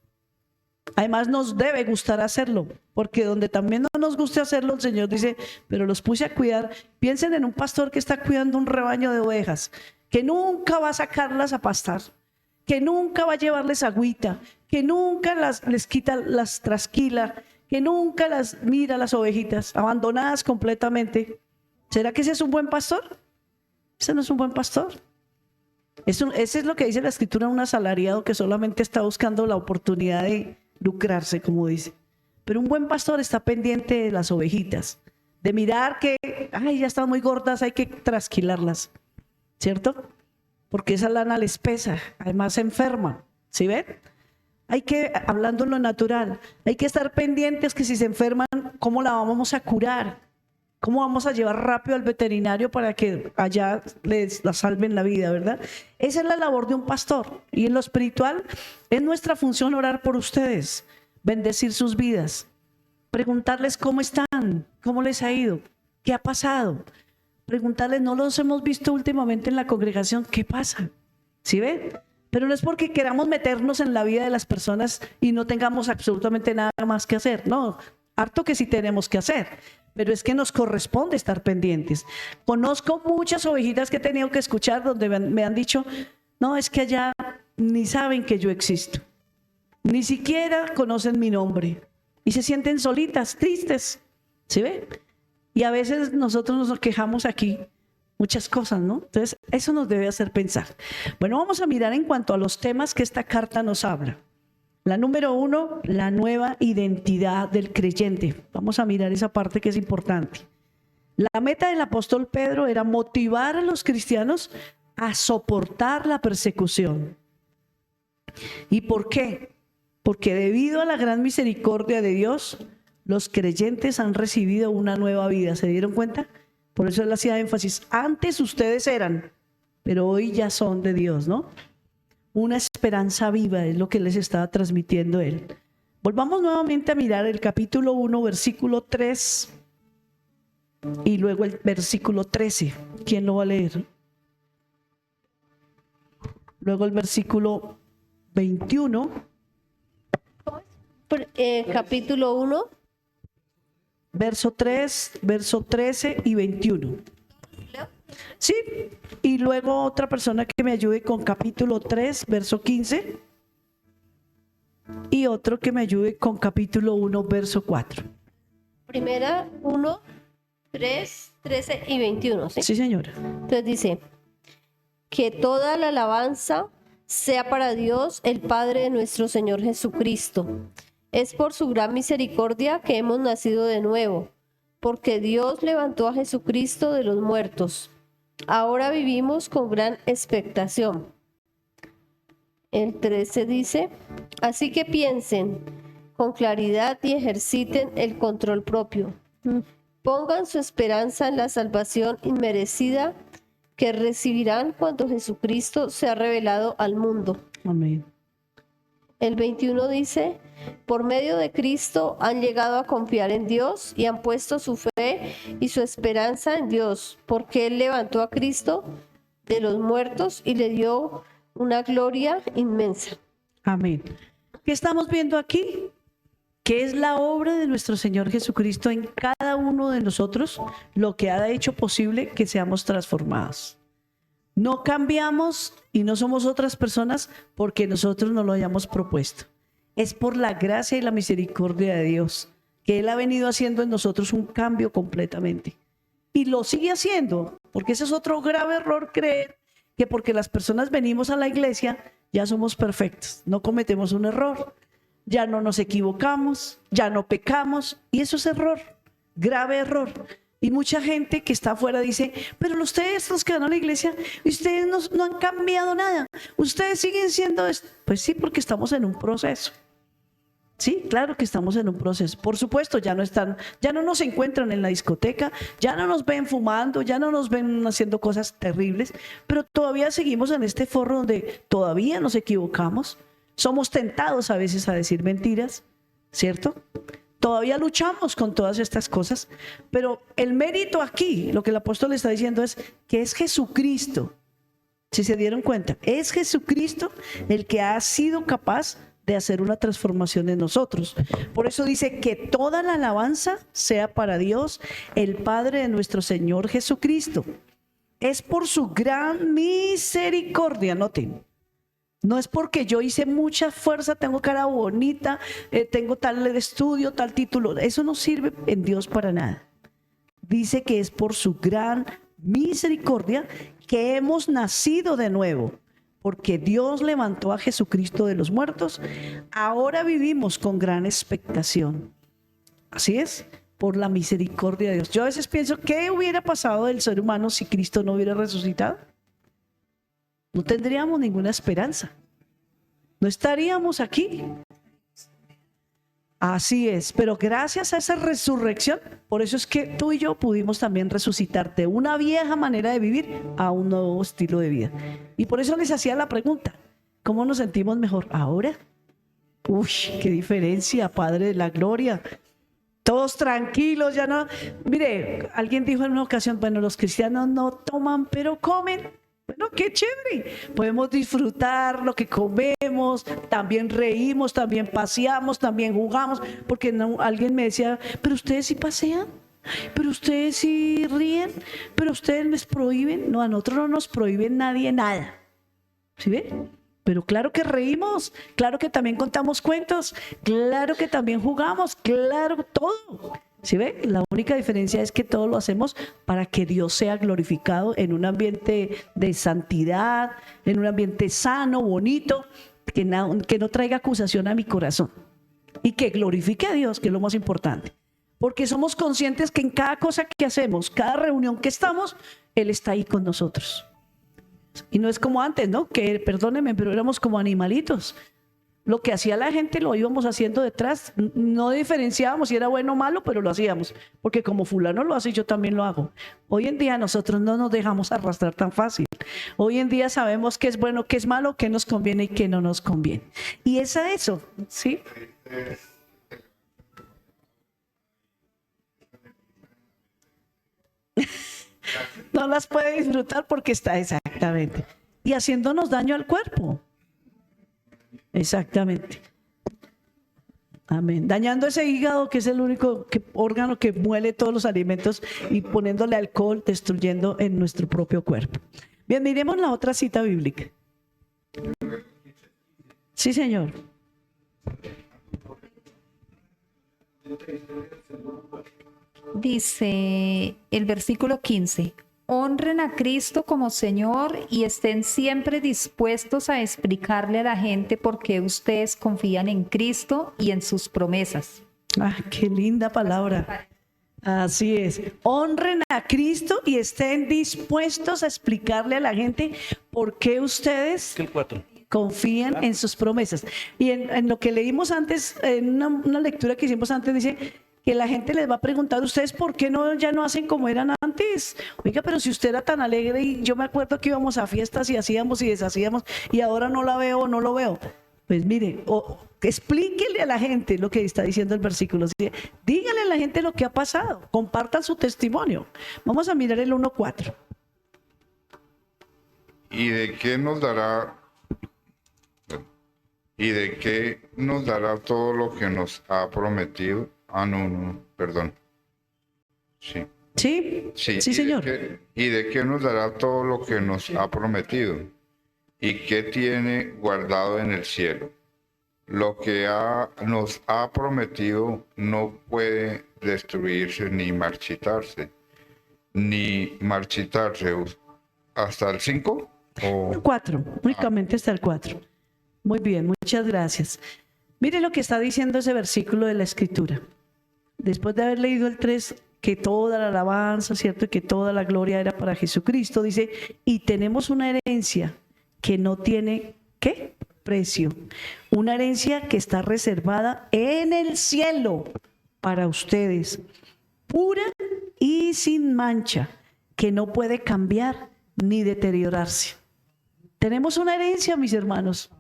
Además nos debe gustar hacerlo, porque donde también no nos guste hacerlo, el Señor dice, pero los puse a cuidar. Piensen en un pastor que está cuidando un rebaño de ovejas, que nunca va a sacarlas a pastar, que nunca va a llevarles agüita, que nunca les quita, las trasquila, que nunca las mira las ovejitas, abandonadas completamente. ¿Será que ese es un buen pastor? Ese no es un buen pastor. Ese es lo que dice la Escritura, un asalariado que solamente está buscando la oportunidad de lucrarse, como dice. Pero un buen pastor está pendiente de las ovejitas, de mirar que, ay, ya están muy gordas, hay que trasquilarlas, ¿cierto? Porque esa lana les pesa, además se enferman, ¿sí ven? Hay que, hablando en lo natural, hay que estar pendientes que si se enferman, ¿cómo la vamos a curar? ¿Cómo vamos a llevar rápido al veterinario para que allá la salven la vida, verdad? Esa es la labor de un pastor. Y en lo espiritual es nuestra función orar por ustedes, bendecir sus vidas, preguntarles cómo están, cómo les ha ido, qué ha pasado. Preguntarles, no los hemos visto últimamente en la congregación, ¿qué pasa? ¿Sí ven? Pero no es porque queramos meternos en la vida de las personas y no tengamos absolutamente nada más que hacer. No, harto que sí tenemos que hacer, pero es que nos corresponde estar pendientes. Conozco muchas ovejitas que he tenido que escuchar donde me han dicho, no, es que allá ni saben que yo existo, ni siquiera conocen mi nombre y se sienten solitas, tristes, ¿sí ven? Y a veces nosotros nos quejamos aquí muchas cosas, ¿no? Entonces, eso nos debe hacer pensar. Bueno, vamos a mirar en cuanto a los temas que esta carta nos habla. La número 1, la nueva identidad del creyente. Vamos a mirar esa parte que es importante. La meta del apóstol Pedro era motivar a los cristianos a soportar la persecución. ¿Y por qué? Porque debido a la gran misericordia de Dios, los creyentes han recibido una nueva vida. ¿Se dieron cuenta? Por eso él hacía énfasis. Antes ustedes eran, pero hoy ya son de Dios, ¿no? Una esperanza viva es lo que les estaba transmitiendo él. Volvamos nuevamente a mirar el capítulo 1, versículo 3 y luego el versículo 13. ¿Quién lo va a leer? Luego el versículo 21. Capítulo 1. Verso 3, verso 13 y 21. Sí, y luego otra persona que me ayude con capítulo 3, verso 15. Y otro que me ayude con capítulo 1, verso 4. Primera 1, 3, 13 y 21. ¿sí? Sí, señora. Entonces dice, que toda la alabanza sea para Dios, el Padre de nuestro Señor Jesucristo. Es por su gran misericordia que hemos nacido de nuevo, porque Dios levantó a Jesucristo de los muertos. Ahora vivimos con gran expectación. El 13 dice, así que piensen con claridad y ejerciten el control propio. Pongan su esperanza en la salvación inmerecida que recibirán cuando Jesucristo sea revelado al mundo. Amén. El 21 dice, por medio de Cristo han llegado a confiar en Dios y han puesto su fe y su esperanza en Dios, porque Él levantó a Cristo de los muertos y le dio una gloria inmensa. Amén. ¿Qué estamos viendo aquí? Que es la obra de nuestro Señor Jesucristo en cada uno de nosotros, lo que ha hecho posible que seamos transformados. No cambiamos y no somos otras personas porque nosotros no lo hayamos propuesto. Es por la gracia y la misericordia de Dios que Él ha venido haciendo en nosotros un cambio completamente. Y lo sigue haciendo, porque ese es otro grave error, creer que porque las personas venimos a la iglesia ya somos perfectos, no cometemos un error, ya no nos equivocamos, ya no pecamos, y eso es error, grave error. Y mucha gente que está afuera dice, pero ustedes los que van a la iglesia, ustedes no han cambiado nada, ustedes siguen siendo esto. Pues sí, porque estamos en un proceso. Sí, claro que estamos en un proceso. Por supuesto, ya no nos encuentran en la discoteca, ya no nos ven fumando, ya no nos ven haciendo cosas terribles, pero todavía seguimos en este foro donde todavía nos equivocamos. Somos tentados a veces a decir mentiras, ¿cierto? Todavía luchamos con todas estas cosas, pero el mérito aquí, lo que el apóstol está diciendo es que es Jesucristo. Si se dieron cuenta, es Jesucristo el que ha sido capaz de hacer una transformación en nosotros. Por eso dice que toda la alabanza sea para Dios, el Padre de nuestro Señor Jesucristo. Es por su gran misericordia, noten. No es porque yo hice mucha fuerza, tengo cara bonita, tengo tal estudio, tal título. Eso no sirve en Dios para nada. Dice que es por su gran misericordia que hemos nacido de nuevo. Porque Dios levantó a Jesucristo de los muertos. Ahora vivimos con gran expectación. Así es, por la misericordia de Dios. Yo a veces pienso, ¿qué hubiera pasado del ser humano si Cristo no hubiera resucitado? No tendríamos ninguna esperanza. No estaríamos aquí. Así es, pero gracias a esa resurrección, por eso es que tú y yo pudimos también resucitar de una vieja manera de vivir a un nuevo estilo de vida. Y por eso les hacía la pregunta, ¿cómo nos sentimos mejor ahora? Uy, qué diferencia, Padre de la Gloria. Todos tranquilos, ya no. Mire, alguien dijo en una ocasión, bueno, los cristianos no toman, pero comen. Bueno, qué chévere. Podemos disfrutar lo que comemos, también reímos, también paseamos, también jugamos, porque alguien me decía, pero ustedes sí pasean, pero ustedes sí ríen, pero ustedes les prohíben. No, a nosotros no nos prohíben nadie nada. ¿Sí ven? Pero claro que reímos, claro que también contamos cuentos, claro que también jugamos, claro, todo. ¿Sí ve? La única diferencia es que todo lo hacemos para que Dios sea glorificado en un ambiente de santidad, en un ambiente sano, bonito, que no traiga acusación a mi corazón y que glorifique a Dios, que es lo más importante. Porque somos conscientes que en cada cosa que hacemos, cada reunión que estamos, Él está ahí con nosotros. Y no es como antes, ¿no? Que, perdónenme, pero éramos como animalitos. Lo que hacía la gente lo íbamos haciendo detrás. No diferenciábamos si era bueno o malo, pero lo hacíamos. Porque como fulano lo hace, yo también lo hago. Hoy en día nosotros no nos dejamos arrastrar tan fácil. Hoy en día sabemos qué es bueno, qué es malo, qué nos conviene y qué no nos conviene. Y es a eso, ¿sí? No las puede disfrutar porque está exactamente. Y haciéndonos daño al cuerpo. Exactamente. Amén. Dañando ese hígado que es el único órgano que muele todos los alimentos y poniéndole alcohol, destruyendo en nuestro propio cuerpo. Bien, miremos la otra cita bíblica. Sí, señor. Dice el versículo 15, honren a Cristo como Señor y estén siempre dispuestos a explicarle a la gente por qué ustedes confían en Cristo y en sus promesas. Ah, qué linda palabra. Así es. Honren a Cristo y estén dispuestos a explicarle a la gente por qué ustedes confían en sus promesas. Y en lo que leímos antes, en una lectura que hicimos antes, dice que la gente les va a preguntar, ¿ustedes por qué ya no hacen como eran antes? Oiga, pero si usted era tan alegre y yo me acuerdo que íbamos a fiestas y hacíamos y deshacíamos y ahora no la veo o no lo veo. Pues mire, explíquele a la gente lo que está diciendo el versículo. Díganle a la gente lo que ha pasado, compartan su testimonio. Vamos a mirar el 1:4. ¿Y de qué nos dará? ¿Y de qué nos dará todo lo que nos ha prometido? No, perdón. Sí. Sí, Sí, señor. ¿Y de qué nos dará todo lo que nos ha prometido? ¿Y qué tiene guardado en el cielo? Lo que nos ha prometido no puede destruirse ni marchitarse. ¿Hasta el 5? El 4, únicamente hasta el 4. Muy bien, muchas gracias. Mire lo que está diciendo ese versículo de la Escritura. Después de haber leído el 3, que toda la alabanza, ¿cierto? Y que toda la gloria era para Jesucristo, dice, y tenemos una herencia que no tiene, ¿qué? Precio. Una herencia que está reservada en el cielo para ustedes, pura y sin mancha, que no puede cambiar ni deteriorarse. Tenemos una herencia, mis hermanos.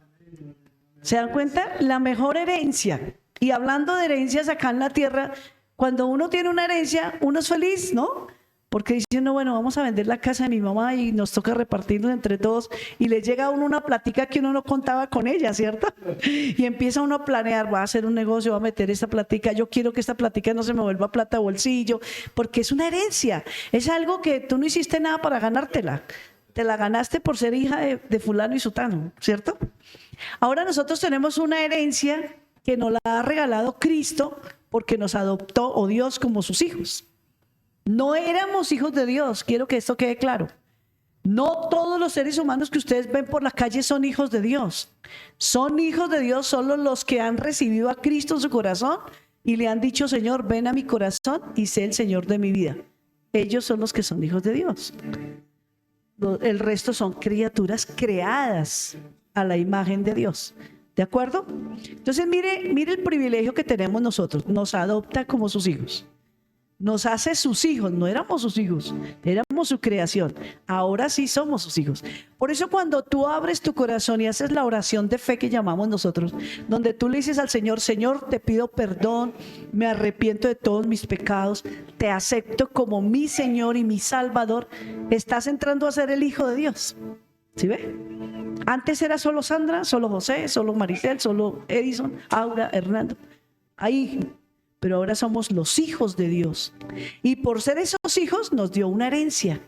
¿Se dan cuenta? La mejor herencia. Y hablando de herencias acá en la tierra, cuando uno tiene una herencia, uno es feliz, ¿no? Porque dice uno, bueno, vamos a vender la casa de mi mamá y nos toca repartirnos entre todos. Y le llega a uno una plática que uno no contaba con ella, ¿cierto? Y empieza uno a planear, va a hacer un negocio, va a meter esta plática. Yo quiero que esta plática no se me vuelva plata de bolsillo, porque es una herencia. Es algo que tú no hiciste nada para ganártela. Te la ganaste por ser hija de fulano y sutano, ¿cierto? Ahora nosotros tenemos una herencia que nos la ha regalado Cristo porque nos adoptó, o Dios, como sus hijos. No éramos hijos de Dios, quiero que esto quede claro. No todos los seres humanos que ustedes ven por la calle son hijos de Dios. Son hijos de Dios solo los que han recibido a Cristo en su corazón y le han dicho, Señor, ven a mi corazón y sé el Señor de mi vida. Ellos son los que son hijos de Dios. El resto son criaturas creadas a la imagen de Dios. ¿De acuerdo? Entonces mire el privilegio que tenemos nosotros. Nos adopta como sus hijos. Nos hace sus hijos. No éramos sus hijos, éramos su creación. Ahora sí somos sus hijos. Por eso cuando tú abres tu corazón y haces la oración de fe que llamamos nosotros, donde tú le dices al Señor, Señor, te pido perdón, me arrepiento de todos mis pecados, te acepto como mi Señor y mi Salvador, estás entrando a ser el Hijo de Dios. ¿Sí ve? Antes era solo Sandra, solo José, solo Maricel, solo Edison, Aura, Hernando. Ahí, pero ahora somos los hijos de Dios. Y por ser esos hijos nos dio una herencia.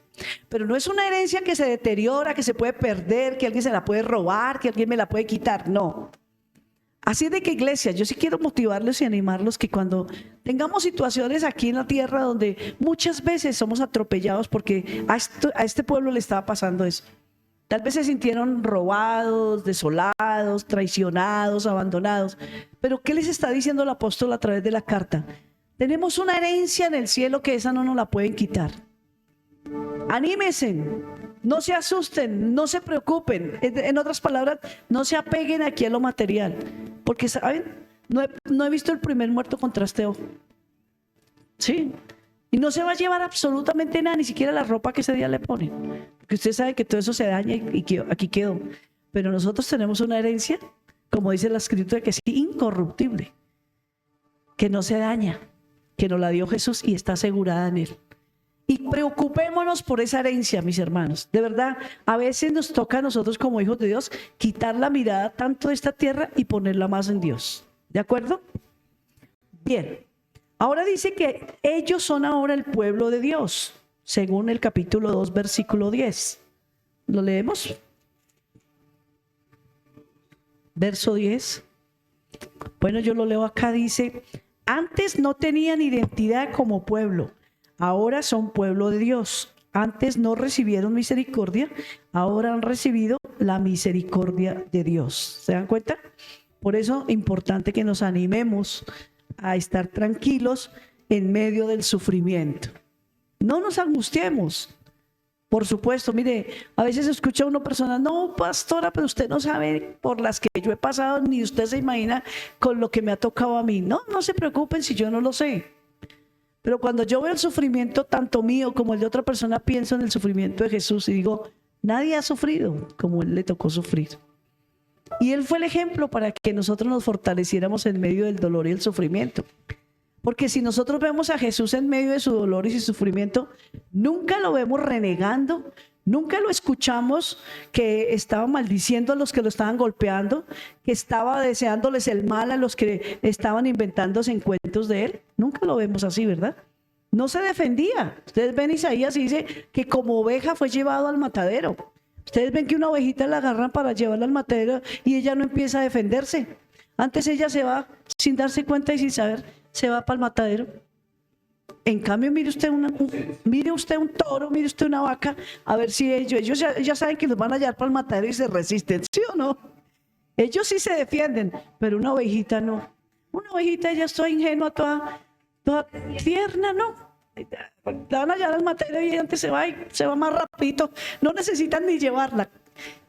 Pero no es una herencia que se deteriora, que se puede perder, que alguien se la puede robar, que alguien me la puede quitar. No. Así es de que, iglesia, yo sí quiero motivarlos y animarlos que cuando tengamos situaciones aquí en la tierra donde muchas veces somos atropellados, porque a este pueblo le estaba pasando eso. Tal vez se sintieron robados, desolados, traicionados, abandonados. Pero ¿qué les está diciendo el apóstol a través de la carta? Tenemos una herencia en el cielo que esa no nos la pueden quitar. Anímense, No se asusten, no se preocupen. En otras palabras, no se apeguen aquí a lo material. Porque, ¿saben? No he visto el primer muerto con trasteo. Sí. Y no se va a llevar absolutamente nada, ni siquiera la ropa que ese día le ponen. Porque usted sabe que todo eso se daña y aquí quedó. Pero nosotros tenemos una herencia, como dice la escritura, que es incorruptible, que no se daña, que nos la dio Jesús y está asegurada en Él. Y preocupémonos por esa herencia, mis hermanos. De verdad, a veces nos toca a nosotros como hijos de Dios quitar la mirada tanto de esta tierra y ponerla más en Dios. ¿De acuerdo? Bien. Ahora dice que ellos son ahora el pueblo de Dios, según el capítulo 2, versículo 10. ¿Lo leemos? Verso 10. Bueno, yo lo leo acá, dice: antes no tenían identidad como pueblo, ahora son pueblo de Dios. Antes no recibieron misericordia, ahora han recibido la misericordia de Dios. ¿Se dan cuenta? Por eso es importante que nos animemos a estar tranquilos en medio del sufrimiento. No nos angustiemos. Por supuesto, mire, a veces escucha una persona: no, pastora, pero usted no sabe por las que yo he pasado, ni usted se imagina con lo que me ha tocado a mí. No, no se preocupen si yo no lo sé. Pero cuando yo veo el sufrimiento, tanto mío como el de otra persona, pienso en el sufrimiento de Jesús y digo: nadie ha sufrido como Él le tocó sufrir. Y Él fue el ejemplo para que nosotros nos fortaleciéramos en medio del dolor y el sufrimiento. Porque si nosotros vemos a Jesús en medio de su dolor y su sufrimiento, nunca lo vemos renegando, nunca lo escuchamos que estaba maldiciendo a los que lo estaban golpeando, que estaba deseándoles el mal a los que estaban inventándose cuentos de Él. Nunca lo vemos así, ¿verdad? No se defendía. Ustedes ven Isaías y dice que como oveja fue llevado al matadero. Ustedes ven que una ovejita la agarran para llevarla al matadero y ella no empieza a defenderse. Antes ella se va sin darse cuenta y sin saber, se va para el matadero. En cambio, mire usted un toro, mire usted una vaca, a ver si ellos ya saben que los van a llevar para el matadero y se resisten, ¿sí o no? Ellos sí se defienden, pero una ovejita no. Una ovejita ya está ingenua, toda tierna, ¿no? La van a llevar al matadero y antes se va más rapidito. No necesitan ni llevarla.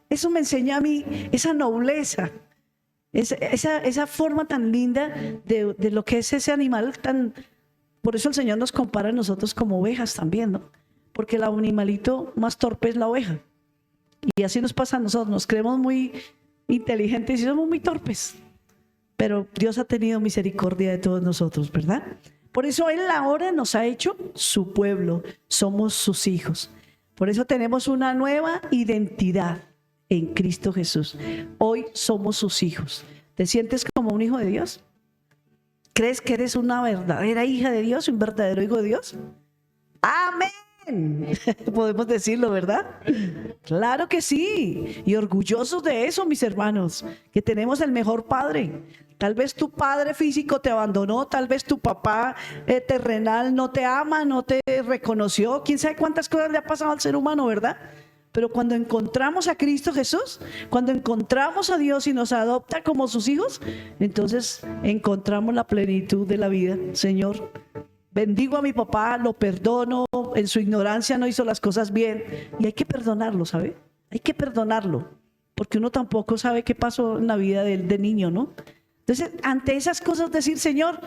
Eso me enseña a mí esa nobleza, esa forma tan linda de lo que es ese animal tan. Por eso el Señor nos compara a nosotros como ovejas también, ¿no? Porque el animalito más torpe es la oveja. Y así nos pasa a nosotros. Nos creemos muy inteligentes y somos muy torpes. Pero Dios ha tenido misericordia de todos nosotros, ¿verdad? Por eso Él ahora nos ha hecho su pueblo. Somos sus hijos. Por eso tenemos una nueva identidad en Cristo Jesús. Hoy somos sus hijos. ¿Te sientes como un hijo de Dios? ¿Crees que eres una verdadera hija de Dios, un verdadero hijo de Dios? ¡Amén! Podemos decirlo, ¿verdad? Claro que sí. Y orgullosos de eso, mis hermanos, que tenemos el mejor padre. Tal vez tu padre físico te abandonó, tal vez tu papá terrenal no te ama, no te reconoció. Quién sabe cuántas cosas le ha pasado al ser humano, ¿verdad? Pero cuando encontramos a Cristo Jesús, cuando encontramos a Dios y nos adopta como sus hijos, entonces encontramos la plenitud de la vida. Señor, bendigo a mi papá, lo perdono, en su ignorancia no hizo las cosas bien. Y hay que perdonarlo, ¿sabe? Hay que perdonarlo, porque uno tampoco sabe qué pasó en la vida de niño, ¿no? Entonces, ante esas cosas decir: Señor,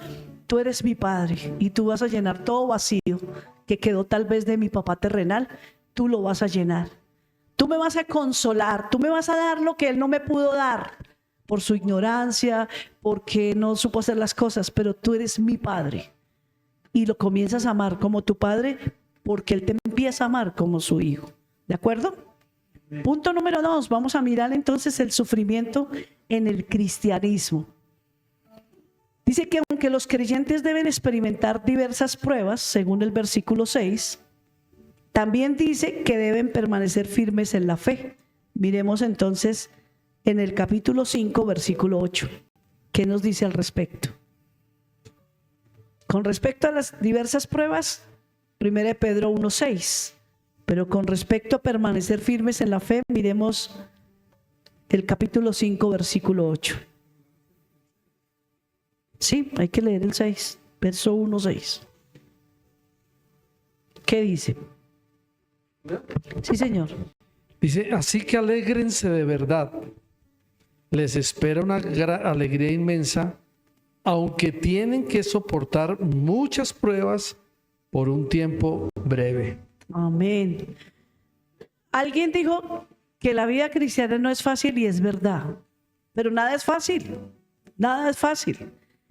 tú eres mi padre y tú vas a llenar todo vacío que quedó tal vez de mi papá terrenal, tú lo vas a llenar. Tú me vas a consolar, tú me vas a dar lo que Él no me pudo dar por su ignorancia, porque no supo hacer las cosas, pero tú eres mi padre. Y lo comienzas a amar como tu padre porque Él te empieza a amar como su hijo. ¿De acuerdo? Punto número 2, vamos a mirar entonces el sufrimiento en el cristianismo. Dice que aunque los creyentes deben experimentar diversas pruebas, según el versículo 6, también dice que deben permanecer firmes en la fe. Miremos entonces en el capítulo 5, versículo 8. ¿Qué nos dice al respecto? Con respecto a las diversas pruebas, 1 Pedro 1:6. Pero con respecto a permanecer firmes en la fe, miremos el capítulo 5, versículo 8. Sí, hay que leer el 6, verso 1:6. ¿Qué dice? Sí, señor. Dice, así que alégrense de verdad. Les espera una alegría inmensa, aunque tienen que soportar muchas pruebas por un tiempo breve. Amén. Alguien dijo que la vida cristiana no es fácil y es verdad, pero nada es fácil, nada es fácil.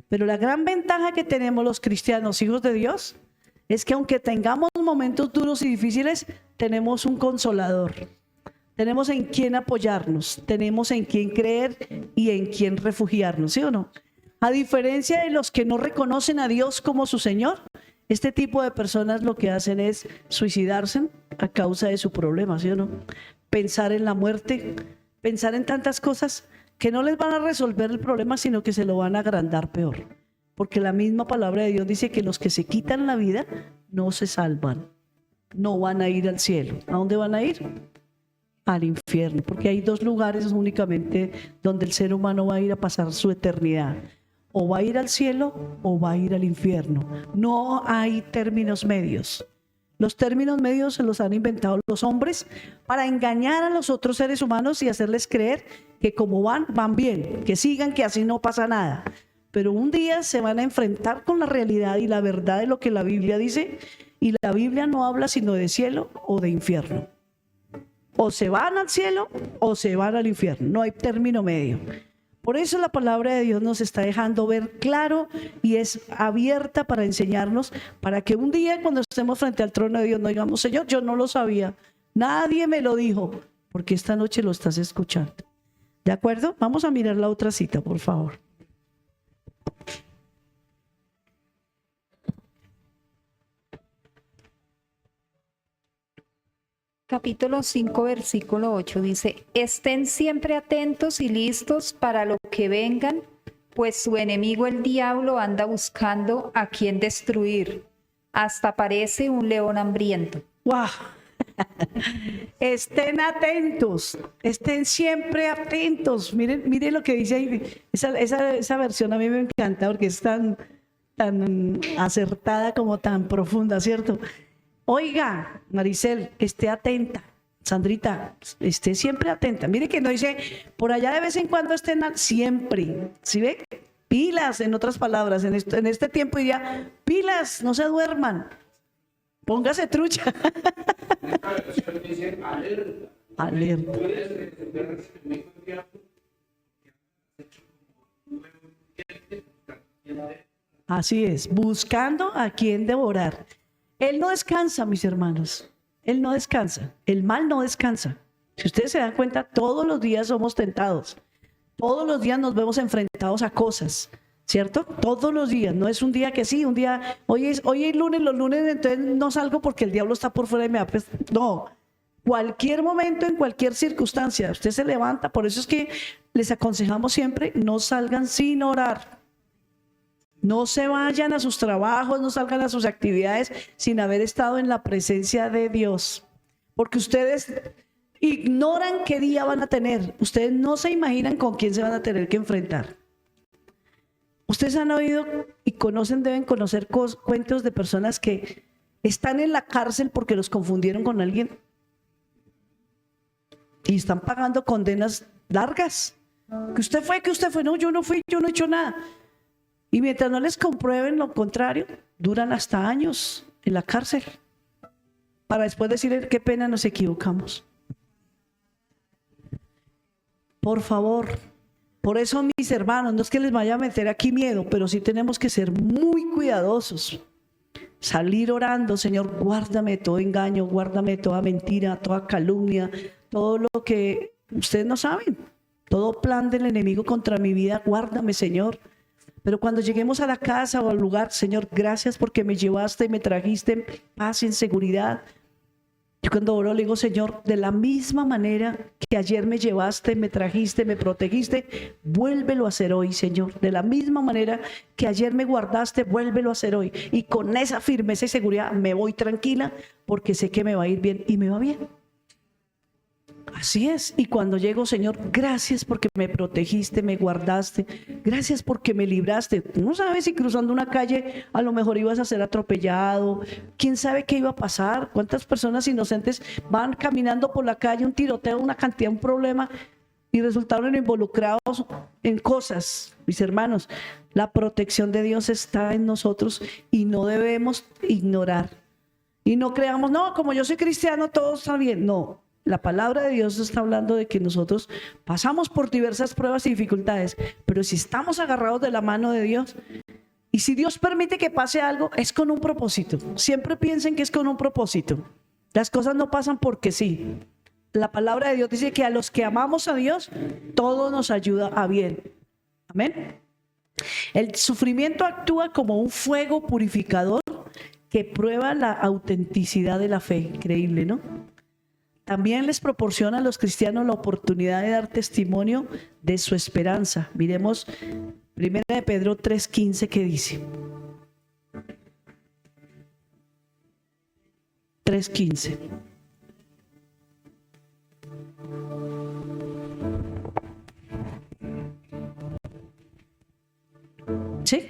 Pero la gran ventaja que tenemos los cristianos, hijos de Dios, es que aunque tengamos momentos duros y difíciles, tenemos un consolador. Tenemos en quién apoyarnos, tenemos en quién creer y en quién refugiarnos, ¿sí o no? A diferencia de los que no reconocen a Dios como su Señor, este tipo de personas lo que hacen es suicidarse a causa de su problema, ¿sí o no? Pensar en la muerte, pensar en tantas cosas que no les van a resolver el problema, sino que se lo van a agrandar peor. Porque la misma palabra de Dios dice que los que se quitan la vida no se salvan, no van a ir al cielo. ¿A dónde van a ir? Al infierno, porque hay dos lugares únicamente donde el ser humano va a ir a pasar su eternidad. O va a ir al cielo o va a ir al infierno. No hay términos medios. Los términos medios se los han inventado los hombres para engañar a los otros seres humanos y hacerles creer que como van bien, que sigan, que así no pasa nada. Pero un día se van a enfrentar con la realidad y la verdad de lo que la Biblia dice, y la Biblia no habla sino de cielo o de infierno. O se van al cielo o se van al infierno. No hay término medio. Por eso la palabra de Dios nos está dejando ver claro y es abierta para enseñarnos, para que un día cuando estemos frente al trono de Dios no digamos, Señor, yo no lo sabía, nadie me lo dijo, porque esta noche lo estás escuchando. ¿De acuerdo? Vamos a mirar la otra cita, por favor. Capítulo 5, versículo 8 dice, estén siempre atentos y listos para lo que vengan, pues su enemigo el diablo anda buscando a quien destruir, hasta parece un león hambriento. ¡Wow! Estén atentos, estén siempre atentos. Miren lo que dice ahí. Esa versión a mí me encanta porque es tan acertada como tan profunda, ¿cierto? Oiga, Maricel, esté atenta. Sandrita, esté siempre atenta. Mire que no dice, por allá de vez en cuando estén siempre. ¿Sí ve? Pilas, en otras palabras. En este tiempo diría, pilas, no se duerman. Póngase trucha. Alerta. Así es, buscando a quien devorar. Él no descansa, mis hermanos. Él no descansa. El mal no descansa. Si ustedes se dan cuenta, todos los días somos tentados. Todos los días nos vemos enfrentados a cosas, ¿cierto? Todos los días. No es un día que sí, un día, hoy es lunes, los lunes entonces no salgo porque el diablo está por fuera y me va a... No. Cualquier momento, en cualquier circunstancia, usted se levanta. Por eso es que les aconsejamos siempre, no salgan sin orar. No se vayan a sus trabajos, no salgan a sus actividades sin haber estado en la presencia de Dios. Porque ustedes ignoran qué día van a tener. Ustedes no se imaginan con quién se van a tener que enfrentar. Ustedes han oído y conocen, deben conocer cuentos de personas que están en la cárcel porque los confundieron con alguien. Y están pagando condenas largas. Que usted fue. No, yo no fui, yo no he hecho nada. Y mientras no les comprueben lo contrario, duran hasta años en la cárcel para después decir qué pena nos equivocamos. Por favor, por eso mis hermanos, no es que les vaya a meter aquí miedo, pero sí tenemos que ser muy cuidadosos. Salir orando, Señor, guárdame de todo engaño, guárdame de toda mentira, toda calumnia, todo lo que ustedes no saben, todo plan del enemigo contra mi vida, guárdame, Señor. Pero cuando lleguemos a la casa o al lugar, Señor, gracias porque me llevaste y me trajiste en paz y en seguridad. Yo cuando oro le digo, Señor, de la misma manera que ayer me llevaste, me trajiste, me protegiste, vuélvelo a hacer hoy, Señor. De la misma manera que ayer me guardaste, vuélvelo a hacer hoy. Y con esa firmeza y seguridad me voy tranquila porque sé que me va a ir bien y me va bien. Así es. Y cuando llego, Señor, gracias porque me protegiste, me guardaste. Gracias porque me libraste. No sabes si cruzando una calle a lo mejor ibas a ser atropellado. ¿Quién sabe qué iba a pasar? ¿Cuántas personas inocentes van caminando por la calle, un tiroteo, una cantidad, un problema, y resultaron involucrados en cosas? Mis hermanos, la protección de Dios está en nosotros y no debemos ignorar. Y no creamos, no, como yo soy cristiano, todo está bien. No. La palabra de Dios está hablando de que nosotros pasamos por diversas pruebas y dificultades, pero si estamos agarrados de la mano de Dios, y si Dios permite que pase algo, es con un propósito. Siempre piensen que es con un propósito. Las cosas no pasan porque sí. La palabra de Dios dice que a los que amamos a Dios, todo nos ayuda a bien. Amén. El sufrimiento actúa como un fuego purificador que prueba la autenticidad de la fe. Increíble, ¿no? También les proporciona a los cristianos la oportunidad de dar testimonio de su esperanza. Miremos 1 Pedro 3:15, ¿qué dice? 3:15. ¿Sí?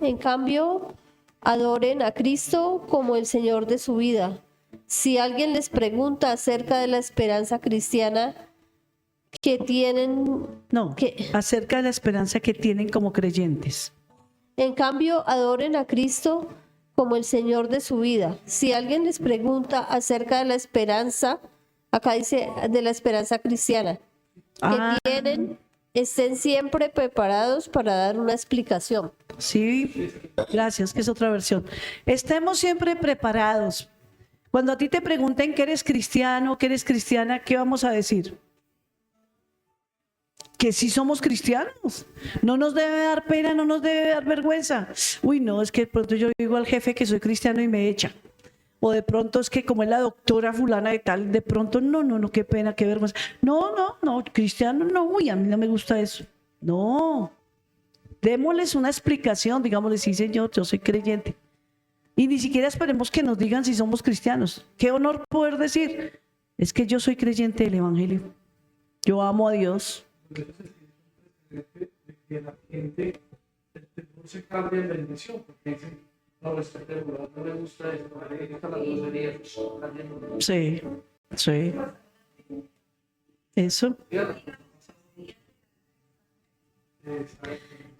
En cambio, adoren a Cristo como el Señor de su vida. Si alguien les pregunta acerca de la esperanza cristiana que tienen, No, acerca de la esperanza que tienen como creyentes. en cambio, adoren a Cristo como el Señor de su vida. Si alguien les pregunta acerca de la esperanza, acá dice de la esperanza cristiana que tienen, estén siempre preparados para dar una explicación. Sí, gracias, que es otra versión. Estemos siempre preparados. Cuando a ti te pregunten que eres cristiano, que eres cristiana, ¿qué vamos a decir? Que sí somos cristianos. No nos debe dar pena, no nos debe dar vergüenza. Uy, no, es que de pronto yo digo al jefe que soy cristiano y me echa. O de pronto es que como es la doctora fulana de tal, de pronto no, qué pena, qué vergüenza. No, cristiano no, uy, a mí no me gusta eso. No, démosles una explicación, digámosle, sí Señor, yo soy creyente. Y ni siquiera esperemos que nos digan si somos cristianos. Qué honor poder decir, es que yo soy creyente del Evangelio. Yo amo a Dios. Que la gente no se cambia en bendición, porque dicen, no, respetemos, no le gusta esto, le gusta la grosería. Sí. Eso.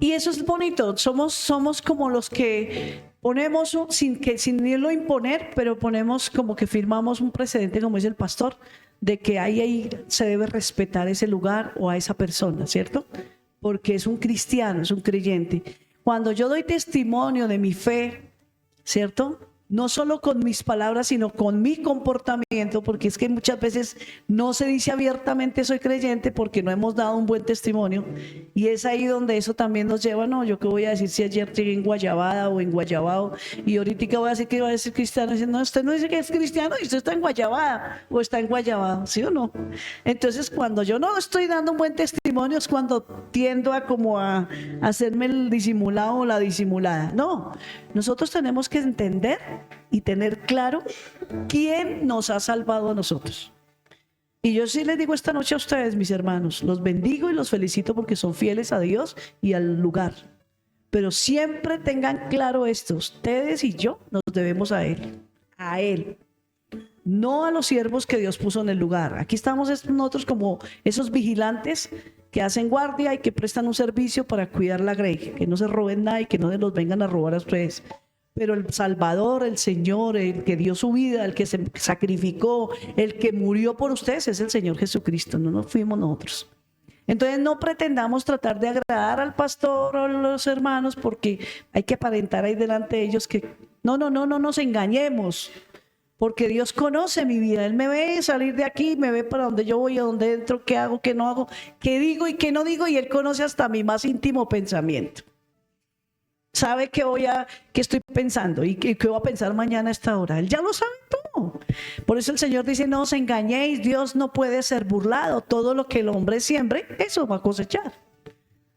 Y eso es bonito, somos como los que ponemos, sin irlo a imponer, pero ponemos como que firmamos un precedente, como dice el pastor, de que ahí se debe respetar ese lugar o a esa persona, ¿cierto? Porque es un cristiano, es un creyente. Cuando yo doy testimonio de mi fe, ¿cierto? No solo con mis palabras, sino con mi comportamiento, porque es que muchas veces no se dice abiertamente soy creyente porque no hemos dado un buen testimonio, y es ahí donde eso también nos lleva, no, yo qué voy a decir si ayer llegué en Guayabada o en Guayabao, y ahorita voy a decir que iba a decir cristiano, y dice, no, usted no dice que es cristiano y usted está en Guayabada o está en Guayabao, ¿sí o no? Entonces cuando yo no estoy dando un buen testimonio es cuando tiendo a hacerme el disimulado o la disimulada. No, nosotros tenemos que entender y tener claro quién nos ha salvado a nosotros. Y yo sí les digo esta noche a ustedes, mis hermanos, los bendigo y los felicito porque son fieles a Dios y al lugar. Pero siempre tengan claro esto, ustedes y yo nos debemos a Él, no a los siervos que Dios puso en el lugar. Aquí estamos nosotros como esos vigilantes que hacen guardia y que prestan un servicio para cuidar la grey, que no se roben nada y que no se los vengan a robar a ustedes. Pero el Salvador, el Señor, el que dio su vida, el que se sacrificó, el que murió por ustedes es el Señor Jesucristo, no nos fuimos nosotros. Entonces no pretendamos tratar de agradar al pastor o a los hermanos porque hay que aparentar ahí delante de ellos que no nos engañemos, porque Dios conoce mi vida, Él me ve salir de aquí, me ve para donde yo voy, a donde entro, qué hago, qué no hago, qué digo y qué no digo, y Él conoce hasta mi más íntimo pensamiento. Sabe qué estoy pensando y qué voy a pensar mañana a esta hora. Él ya lo sabe todo. Por eso el Señor dice, no os engañéis, Dios no puede ser burlado. Todo lo que el hombre siembre, eso va a cosechar.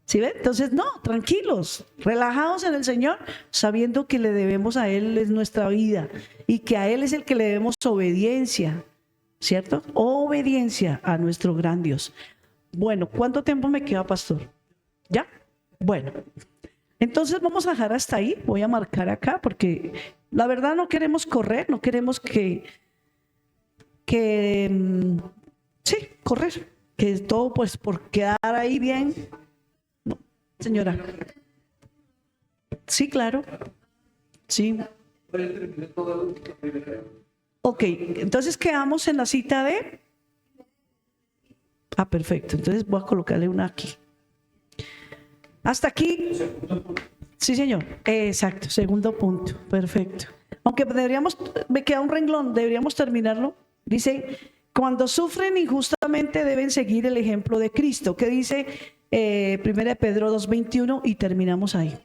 ¿Sí ven? Entonces, no, tranquilos, relajados en el Señor, sabiendo que le debemos a Él es nuestra vida y que a Él es el que le debemos obediencia, ¿cierto? Obediencia a nuestro gran Dios. Bueno, ¿cuánto tiempo me queda, pastor? ¿Ya? Bueno, entonces vamos a dejar hasta ahí. Voy a marcar acá porque la verdad no queremos correr, no queremos sí, correr, que todo pues por quedar ahí bien. No, señora. Sí, claro. Sí. Ok, entonces quedamos en la cita de... Ah, perfecto. Entonces voy a colocarle una aquí. Hasta aquí. Sí, señor. Exacto, segundo punto. Perfecto. Aunque me queda un renglón, deberíamos terminarlo. Dice, cuando sufren injustamente deben seguir el ejemplo de Cristo. ¿Qué dice 1 Pedro 2:21? Y terminamos ahí.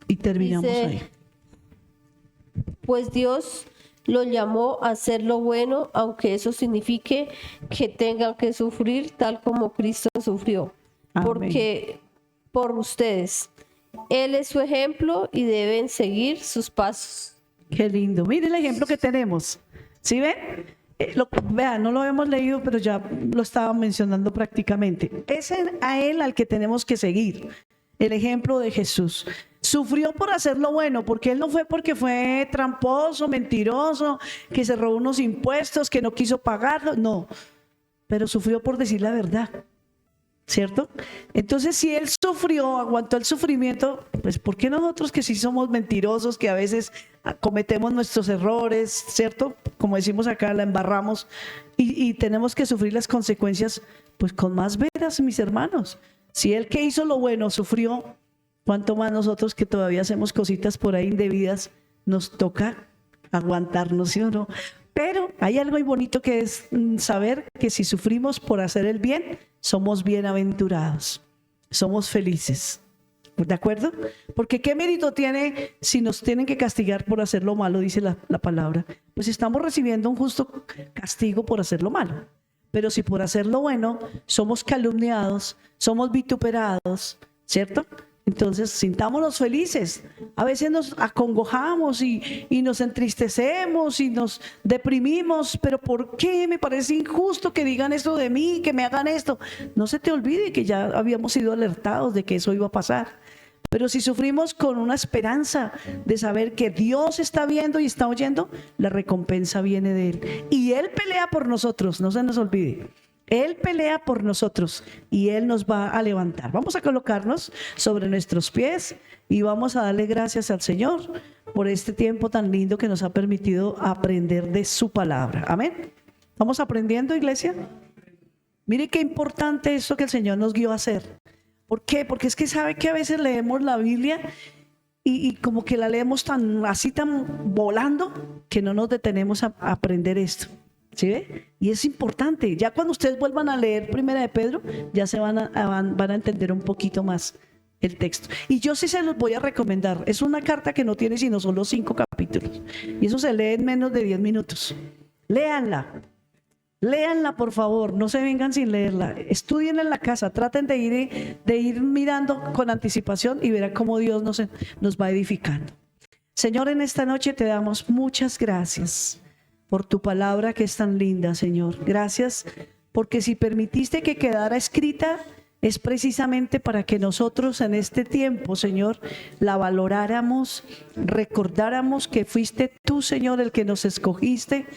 Y terminamos Dice, ahí. Pues Dios lo llamó a hacer lo bueno, aunque eso signifique que tengan que sufrir tal como Cristo sufrió. Amén. Porque por ustedes, Él es su ejemplo y deben seguir sus pasos. Qué lindo. Mire el ejemplo que tenemos. ¿Sí ven? Vean, no lo hemos leído, pero ya lo estaba mencionando prácticamente. Es a Él al que tenemos que seguir. El ejemplo de Jesús. Sufrió por hacer lo bueno, porque Él no fue porque fue tramposo, mentiroso, que se robó unos impuestos, que no quiso pagarlo. No, pero sufrió por decir la verdad. ¿Cierto? Entonces, si Él sufrió, aguantó el sufrimiento, pues ¿por qué nosotros que sí somos mentirosos, que a veces cometemos nuestros errores, ¿cierto? Como decimos acá, la embarramos y tenemos que sufrir las consecuencias, pues con más veras, mis hermanos. Si Él que hizo lo bueno sufrió, ¿cuánto más nosotros que todavía hacemos cositas por ahí indebidas, nos toca aguantarnos, ¿sí o no? Pero hay algo muy bonito que es saber que si sufrimos por hacer el bien, somos bienaventurados, somos felices. ¿De acuerdo? Porque ¿qué mérito tiene si nos tienen que castigar por hacer lo malo, dice la palabra? Pues estamos recibiendo un justo castigo por hacer lo malo. Pero si por hacer lo bueno somos calumniados, somos vituperados, ¿cierto? Entonces, sintámonos felices. A veces nos acongojamos y nos entristecemos y nos deprimimos. ¿Pero por qué? Me parece injusto que digan esto de mí, que me hagan esto. No se te olvide que ya habíamos sido alertados de que eso iba a pasar. Pero si sufrimos con una esperanza de saber que Dios está viendo y está oyendo, la recompensa viene de Él. Y Él pelea por nosotros, no se nos olvide. Él pelea por nosotros y Él nos va a levantar. Vamos a colocarnos sobre nuestros pies y vamos a darle gracias al Señor por este tiempo tan lindo que nos ha permitido aprender de su palabra. Amén. ¿Estamos aprendiendo, iglesia? Mire qué importante esto que el Señor nos guió a hacer. ¿Por qué? Porque es que sabe que a veces leemos la Biblia y como que la leemos tan volando que no nos detenemos a aprender esto. ¿Sí ve? Y es importante. Ya cuando ustedes vuelvan a leer Primera de Pedro, ya se van a entender un poquito más el texto. Y yo sí se los voy a recomendar. Es una carta que no tiene sino solo 5 capítulos. Y eso se lee en menos de 10 minutos. Léanla. Léanla, por favor. No se vengan sin leerla. Estudien en la casa. Traten de ir mirando con anticipación y verán cómo Dios nos va edificando. Señor, en esta noche te damos muchas gracias por tu palabra que es tan linda, Señor. Gracias porque si permitiste que quedara escrita es precisamente para que nosotros en este tiempo, Señor, la valoráramos, recordáramos que fuiste tú, Señor, el que nos escogiste,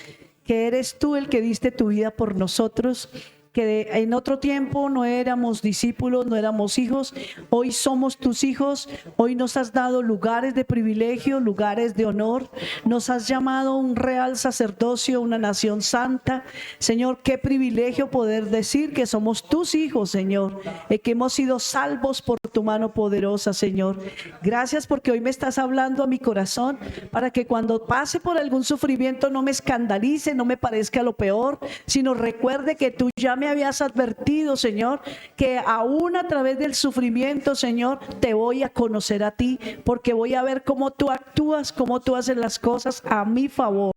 que eres tú el que diste tu vida por nosotros, que en otro tiempo no éramos discípulos, no éramos hijos, hoy somos tus hijos, hoy nos has dado lugares de privilegio, lugares de honor, nos has llamado un real sacerdocio, una nación santa. Señor, qué privilegio poder decir que somos tus hijos, Señor, que hemos sido salvos por tu mano poderosa, Señor. Gracias porque hoy me estás hablando a mi corazón para que cuando pase por algún sufrimiento no me escandalice, no me parezca lo peor, sino recuerde que tú ya me me habías advertido, Señor, que aún a través del sufrimiento, Señor, te voy a conocer a ti, porque voy a ver cómo tú actúas, cómo tú haces las cosas a mi favor.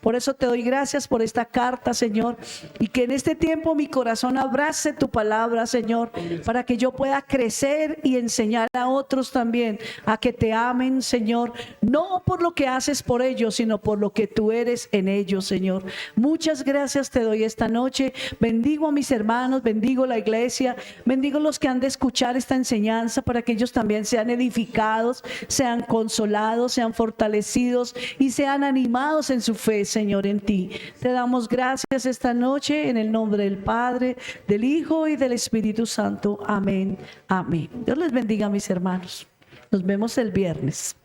Por eso te doy gracias por esta carta, Señor, y que en este tiempo mi corazón abrace tu palabra, Señor, para que yo pueda crecer y enseñar a otros también a que te amen, Señor, no por lo que haces por ellos, sino por lo que tú eres en ellos, Señor. Muchas gracias te doy esta noche. Bendigo a mis hermanos, bendigo la iglesia, bendigo los que han de escuchar esta enseñanza para que ellos también sean edificados, sean consolados, sean fortalecidos y sean animados en su fe, Señor, en ti. Te damos gracias esta noche en el nombre del Padre, del Hijo y del Espíritu Santo. Amén. Amén. Dios les bendiga, mis hermanos. Nos vemos el viernes.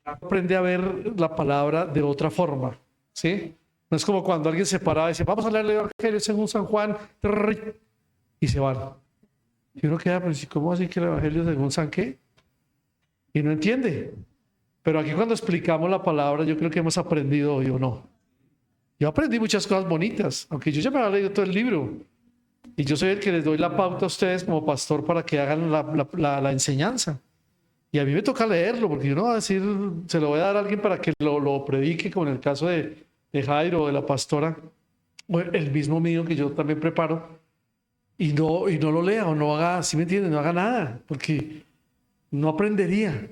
Aprende a ver la palabra de otra forma, ¿sí? No es como cuando alguien se paraba y dice, vamos a leer el Evangelio según San Juan, y se van. Y uno queda, pero ¿cómo así que el Evangelio según San qué? Y no entiende. Pero aquí cuando explicamos la palabra, yo creo que hemos aprendido hoy, ¿o no? Yo aprendí muchas cosas bonitas, aunque yo ya me había leído todo el libro. Y yo soy el que les doy la pauta a ustedes como pastor para que hagan la enseñanza. Y a mí me toca leerlo, porque yo no voy a decir, se lo voy a dar a alguien para que lo predique, como en el caso de Jairo o de la pastora, o el mismo mío que yo también preparo, y no lo lea o no haga, ¿sí me entienden? No haga nada, porque no aprendería.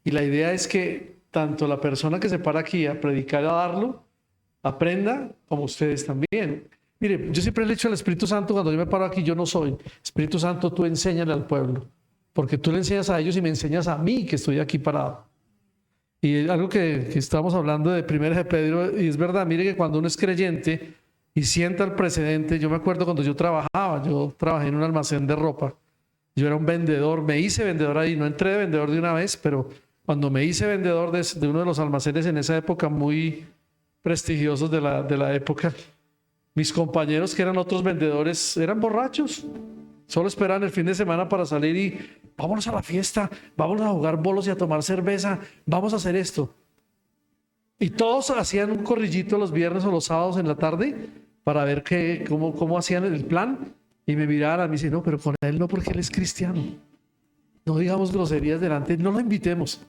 Y la idea es que tanto la persona que se para aquí a predicar, a darlo, aprenda, como ustedes también. Mire, yo siempre le he dicho al Espíritu Santo, cuando yo me paro aquí, yo no soy. Espíritu Santo, tú enséñale al pueblo. Porque tú le enseñas a ellos y me enseñas a mí que estoy aquí parado. Y algo que estamos hablando de 1 de Pedro, y es verdad, mire que cuando uno es creyente y sienta el precedente, yo me acuerdo cuando yo trabajé en un almacén de ropa, yo era un vendedor, me hice vendedor ahí, no entré de vendedor de una vez, pero cuando me hice vendedor de uno de los almacenes en esa época muy prestigiosos de la época, mis compañeros que eran otros vendedores eran borrachos. Solo esperaban el fin de semana para salir y vámonos a la fiesta, vámonos a jugar bolos y a tomar cerveza, vamos a hacer esto. Y todos hacían un corrillito los viernes o los sábados en la tarde para ver cómo hacían el plan. Y me miraban y me dicen, no, pero con él no, porque él es cristiano. No digamos groserías delante, no lo invitemos.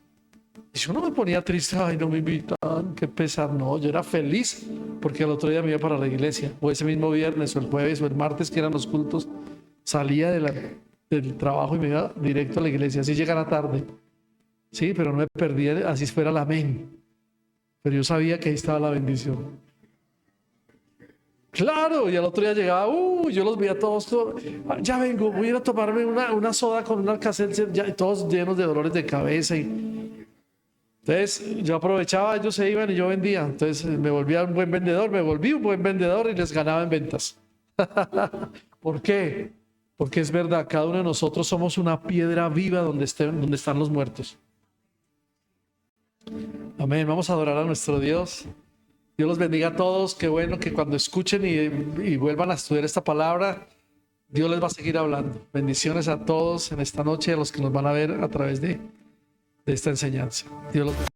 Y yo no me ponía triste, ay, no me invitan, qué pesar. No, yo era feliz porque al otro día me iba para la iglesia, o ese mismo viernes, o el jueves, o el martes, que eran los cultos. Salía del trabajo y me iba directo a la iglesia, así llegara tarde. Sí, pero no me perdía, así fuera el amén. Pero yo sabía que ahí estaba la bendición. Claro, y al otro día llegaba, yo los veía todos, ya vengo, voy a ir a tomarme una soda con un Alka-Seltzer, todos llenos de dolores de cabeza. Entonces yo aprovechaba, ellos se iban y yo vendía. Entonces me volví un buen vendedor y les ganaba en ventas. ¿Por qué? Porque es verdad, cada uno de nosotros somos una piedra viva donde están los muertos. Amén, vamos a adorar a nuestro Dios. Dios los bendiga a todos. Qué bueno que cuando escuchen y vuelvan a estudiar esta palabra, Dios les va a seguir hablando. Bendiciones a todos en esta noche, a los que nos van a ver a través de esta enseñanza. Dios los bendiga.